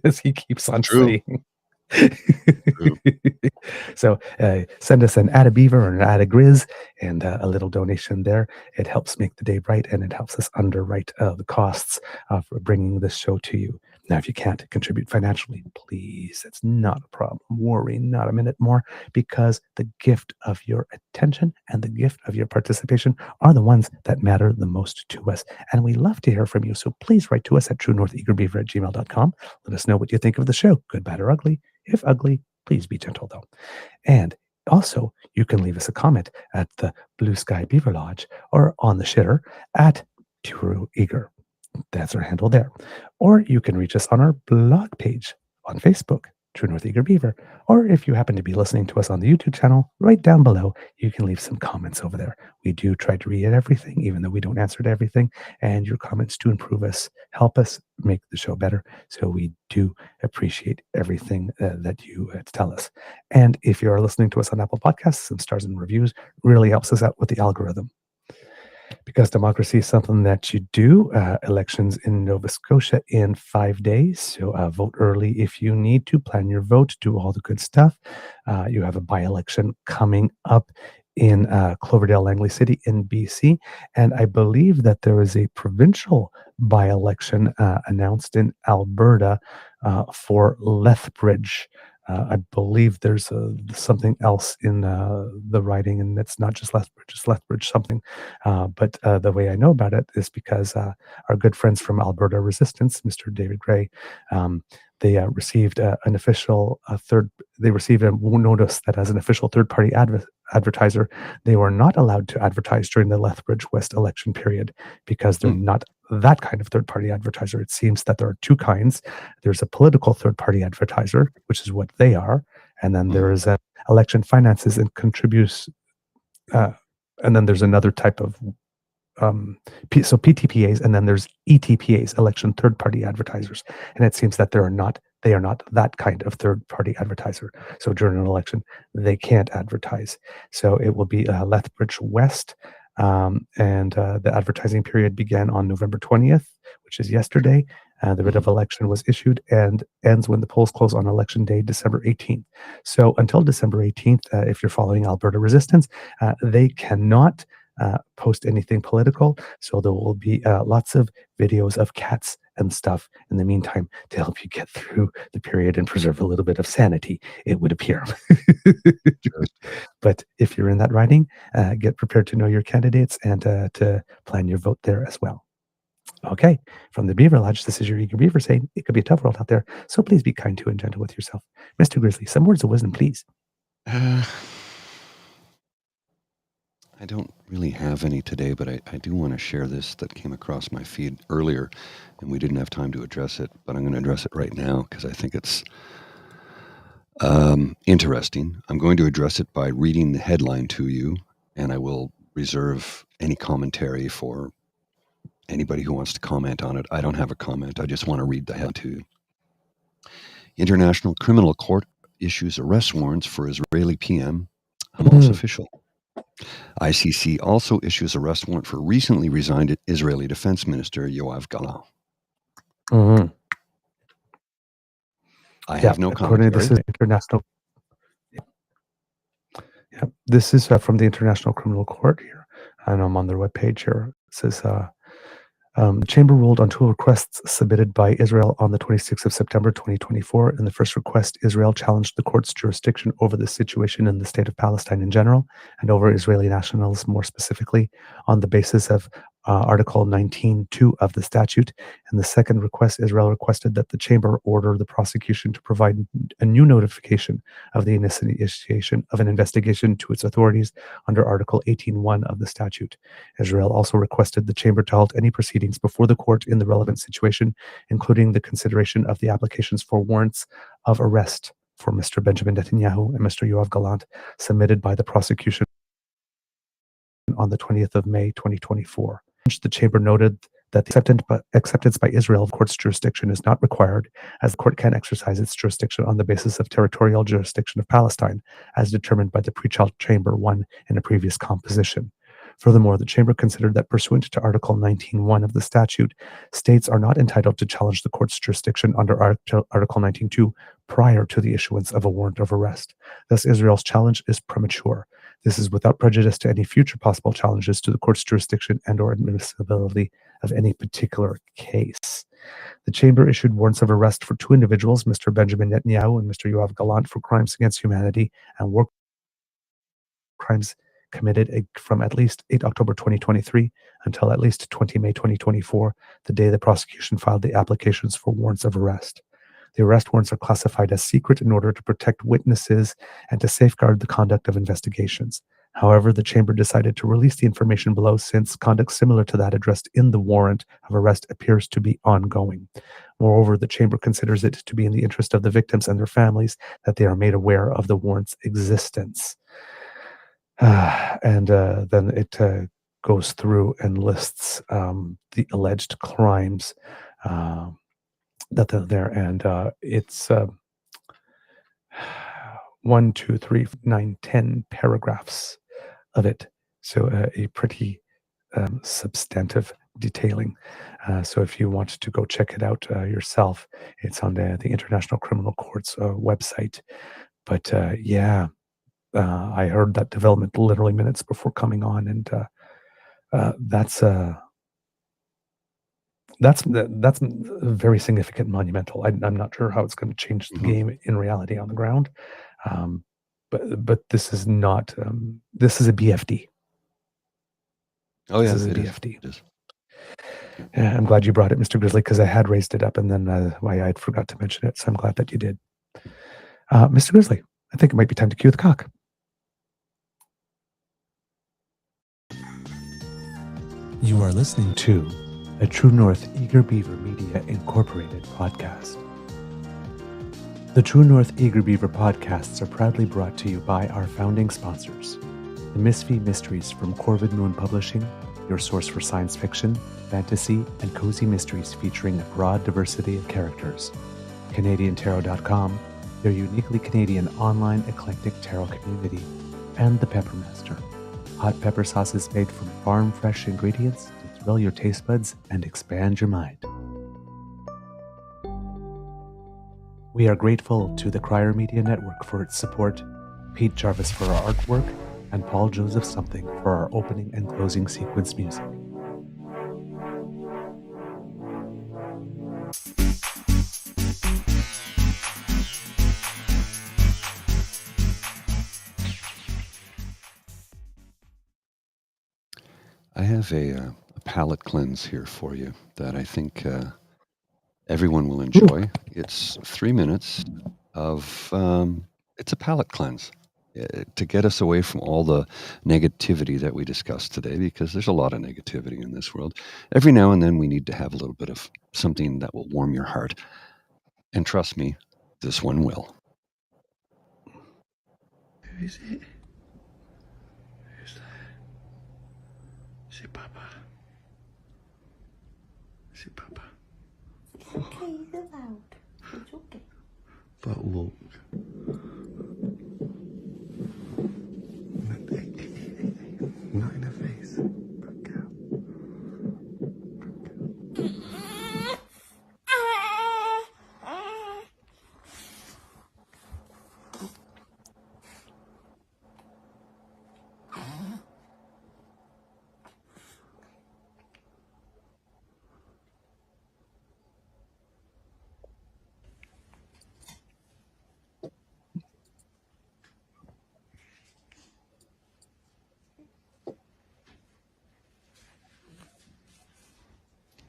as he keeps on saying. So send us an add a beaver or an add a grizz and a little donation there. It helps make the day bright, and it helps us underwrite the costs of bringing this show to you. Now, if you can't contribute financially, please, it's not a problem. Worry not a minute more, because the gift of your attention and the gift of your participation are the ones that matter the most to us. And we love to hear from you. So please write to us at truenortheagerbeaver@gmail.com. Let us know what you think of the show, good, bad, or ugly. If ugly, please be gentle, though. And also, you can leave us a comment at the Blue Sky Beaver Lodge or on the shitter at True Eager. That's our handle there. Or you can reach us on our blog page on Facebook, True North Eager Beaver. Or if you happen to be listening to us on the YouTube channel, right down below, you can leave some comments over there. We do try to read everything, even though we don't answer to everything. And your comments do improve us, help us make the show better. So we do appreciate everything that you tell us. And if you are listening to us on Apple Podcasts, some stars and reviews really helps us out with the algorithm. Because democracy is something that you do. Elections in Nova Scotia in 5 days. So vote early if you need to. Plan your vote. Do all the good stuff. You have a by-election coming up in Cloverdale, Langley City in BC. And I believe that there is a provincial by-election announced in Alberta for Lethbridge. I believe there's something else in the writing, and it's not just Lethbridge, it's Lethbridge something. But the way I know about it is because our good friends from Alberta Resistance, Mr. David Gray, they received an official they received a notice that as an official third-party advertiser, they were not allowed to advertise during the Lethbridge West election period because they're not that kind of third-party advertiser. It seems that there are 2 kinds. There's a political third-party advertiser, which is what they are, and then there is election finances and contributes, and then there's another type of so PTPAs, and then there's ETPAs, election third-party advertisers, and it seems that they are not that kind of third-party advertiser. So during an election, they can't advertise. So it will be Lethbridge West. And the advertising period began on November 20th, which is yesterday. The writ of election was issued and ends when the polls close on election day, December 18th. So until December 18th, if you're following Alberta Resistance, they cannot post anything political. So there will be lots of videos of cats and stuff in the meantime to help you get through the period and preserve a little bit of sanity, it would appear. But if you're in that riding, get prepared to know your candidates and to plan your vote there as well. Okay, from the Beaver Lodge, this is your Eager Beaver saying it could be a tough world out there, so please be kind to and gentle with yourself. Mr. Grizzly, some words of wisdom, please. I don't really have any today, but I do want to share this that came across my feed earlier, and we didn't have time to address it, but I'm going to address it right now because I think it's Interesting. I'm going to address it by reading the headline to you, and I will reserve any commentary for anybody who wants to comment on it. I don't have a comment. I just want to read the headline to you. International Criminal Court issues arrest warrants for Israeli PM Hamas official. ICC also issues arrest warrant for recently resigned Israeli Defense Minister Yoav Gallant. I have no according to commentary. this is international. Yeah, this is from the International Criminal Court here, and I'm on their webpage here. It says the chamber ruled on two requests submitted by Israel on the 26th of September 2024. In the first request, Israel challenged the court's jurisdiction over the situation in the state of Palestine in general and over Israeli nationals more specifically on the basis of Article 19.2 of the statute. In the second request, Israel requested that the chamber order the prosecution to provide a new notification of the initiation of an investigation to its authorities under Article 18.1 of the statute. Israel also requested the chamber to halt any proceedings before the court in the relevant situation, including the consideration of the applications for warrants of arrest for Mr. Benjamin Netanyahu and Mr. Yoav Gallant submitted by the prosecution on the 20th of May 2024. The chamber noted that the acceptance by Israel of court's jurisdiction is not required, as the court can exercise its jurisdiction on the basis of territorial jurisdiction of Palestine, as determined by the pre-trial chamber 1 in a previous composition. Furthermore, the chamber considered that pursuant to Article 19.1 of the statute, states are not entitled to challenge the court's jurisdiction under Article 19.2 prior to the issuance of a warrant of arrest. Thus, Israel's challenge is premature. This is without prejudice to any future possible challenges to the court's jurisdiction and or admissibility of any particular case. The chamber issued warrants of arrest for two individuals, Mr. Benjamin Netanyahu and Mr. Yoav Gallant, for crimes against humanity and war crimes committed from at least 8 October 2023 until at least 20 May 2024, the day the prosecution filed the applications for warrants of arrest. The arrest warrants are classified as secret in order to protect witnesses and to safeguard the conduct of investigations. However, the chamber decided to release the information below since conduct similar to that addressed in the warrant of arrest appears to be ongoing. Moreover, the chamber considers it to be in the interest of the victims and their families that they are made aware of the warrant's existence. And then it goes through and lists the alleged crimes that are there, and it's 1, 2, 3, 9, 10 paragraphs of it. So a pretty substantive detailing. So if you want to go check it out yourself, it's on the International Criminal Court's website. But I heard that development literally minutes before coming on, and that's very significant, monumental. I'm not sure how it's going to change the game in reality on the ground, but this is not. This is a BFD. Oh yeah, this is a it BFD. It is. I'm glad you brought it, Mr. Grizzly, because I had raised it up and then I forgot to mention it. So I'm glad that you did, Mr. Grizzly. I think it might be time to cue the cock. You are listening to a True North Eager Beaver Media Incorporated podcast. The True North Eager Beaver podcasts are proudly brought to you by our founding sponsors, the Misfit Mysteries from Corvid Moon Publishing, your source for science fiction, fantasy, and cozy mysteries featuring a broad diversity of characters, CanadianTarot.com, their uniquely Canadian online eclectic tarot community, and the Peppermaster, hot pepper sauces made from farm-fresh ingredients to thrill your taste buds and expand your mind. We are grateful to the Crier Media Network for its support, Pete Jarvis for our artwork, and Paul Joseph Something for our opening and closing sequence music. I have a palate cleanse here for you that I think everyone will enjoy. It's 3 minutes of, it's a palate cleanse to get us away from all the negativity that we discussed today, because there's a lot of negativity in this world. Every now and then we need to have a little bit of something that will warm your heart. And trust me, this one will. Is it? Who's there? Is it Papa? Is it Papa? It's okay, it's allowed. It's okay. But look. Not in her face. Back out.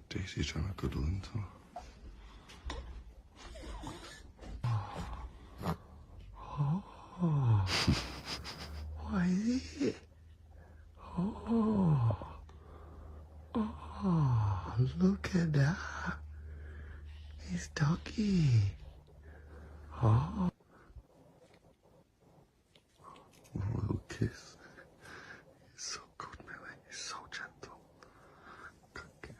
Daisy's trying to cuddle into her. Oh. What is it? Oh. Oh, look at that. It's doggy. Oh. A little kiss. It's so good, Millie. It's so gentle. Good girl.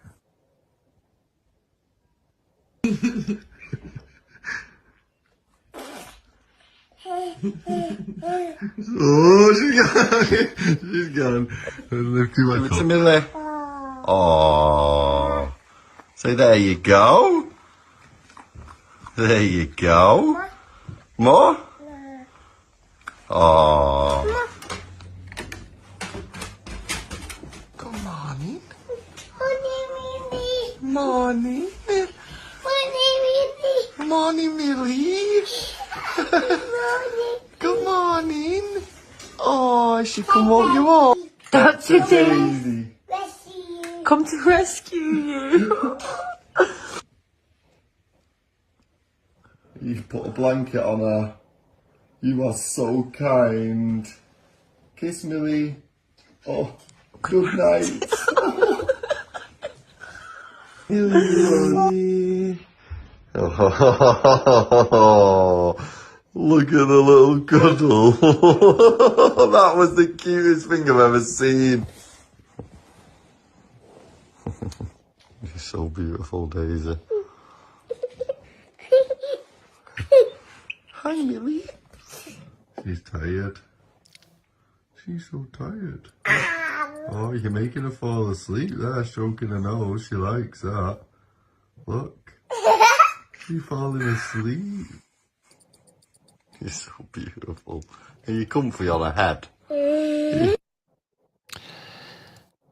Oh, she's gone. She's gone. Lift you up. Give it to Millie. Oh. So there you go. There you go. More? Oh. Good morning. Morning. Morning, Millie. Good morning. Oh, she come walk you up. That's it, Daisy. Come to rescue you. You've put a blanket on her. You are so kind. Kiss Millie. Oh, good night. Millie. Oh, look at the little cuddle. That was the cutest thing I've ever seen. You're so beautiful, Daisy. Hi, Millie. She's tired. She's so tired. Oh, you're making her fall asleep there, stroking her nose. She likes that. Look. She's falling asleep. You're so beautiful. Are you comfy on her head?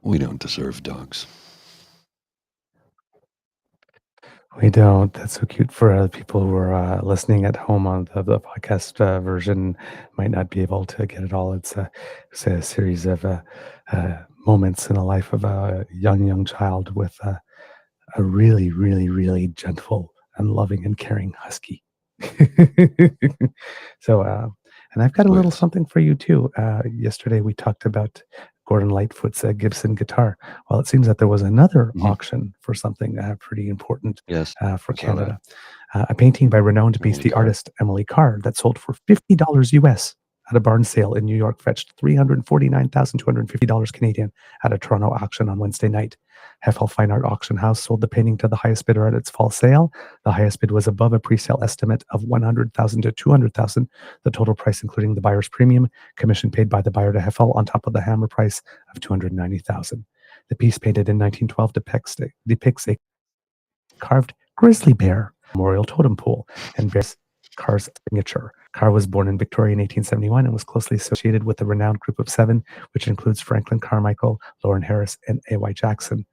We don't deserve dogs. We don't. That's so cute for people who are listening at home on the podcast version. Might not be able to get it all. It's a series of moments in the life of a young child with a really, really, really gentle and loving and caring husky. So, and I've got a little something for you too. Yesterday we talked about Gordon Lightfoot's Gibson guitar. Well, it seems that there was another auction for something pretty important for Canada. A painting by renowned BC artist Emily Carr that sold for $50 US at a barn sale in New York fetched $349,250 Canadian at a Toronto auction on Wednesday night. Heffel Fine Art Auction House sold the painting to the highest bidder at its fall sale. The highest bid was above a pre-sale estimate of $100,000 to $200,000. The total price, including the buyer's premium, commission paid by the buyer to Heffel, on top of the hammer price of $290,000. The piece, painted in 1912, depicts a carved grizzly bear memorial totem pole and bears Carr's signature. Carr was born in Victoria in 1871 and was closely associated with the renowned Group of Seven, which includes Franklin Carmichael, Lauren Harris, and A.Y. Jackson.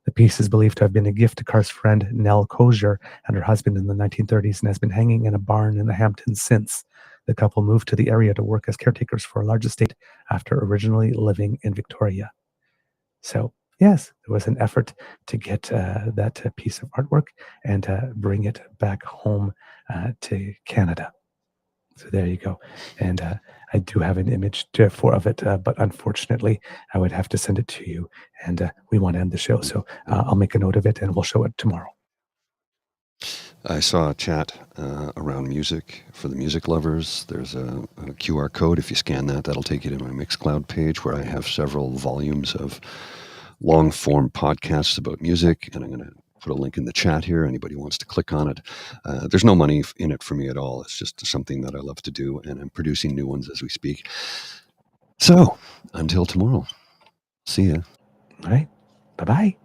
The piece is believed to have been a gift to Carr's friend Nell Cozier and her husband in the 1930s and has been hanging in a barn in the Hamptons since. The couple moved to the area to work as caretakers for a large estate after originally living in Victoria. So, yes, there was an effort to get that piece of artwork and bring it back home to Canada. So there you go. And I do have an image of it, but unfortunately, I would have to send it to you. And we want to end the show. So I'll make a note of it and we'll show it tomorrow. I saw a chat around music for the music lovers. There's a QR code. If you scan that, that'll take you to my Mixcloud page where I have several volumes of long-form podcasts about music, and I'm going to put a link in the chat here. Anybody wants to click on it. There's no money in it for me at all. It's just something that I love to do, and I'm producing new ones as we speak. So, until tomorrow, see ya. All right. Bye-bye.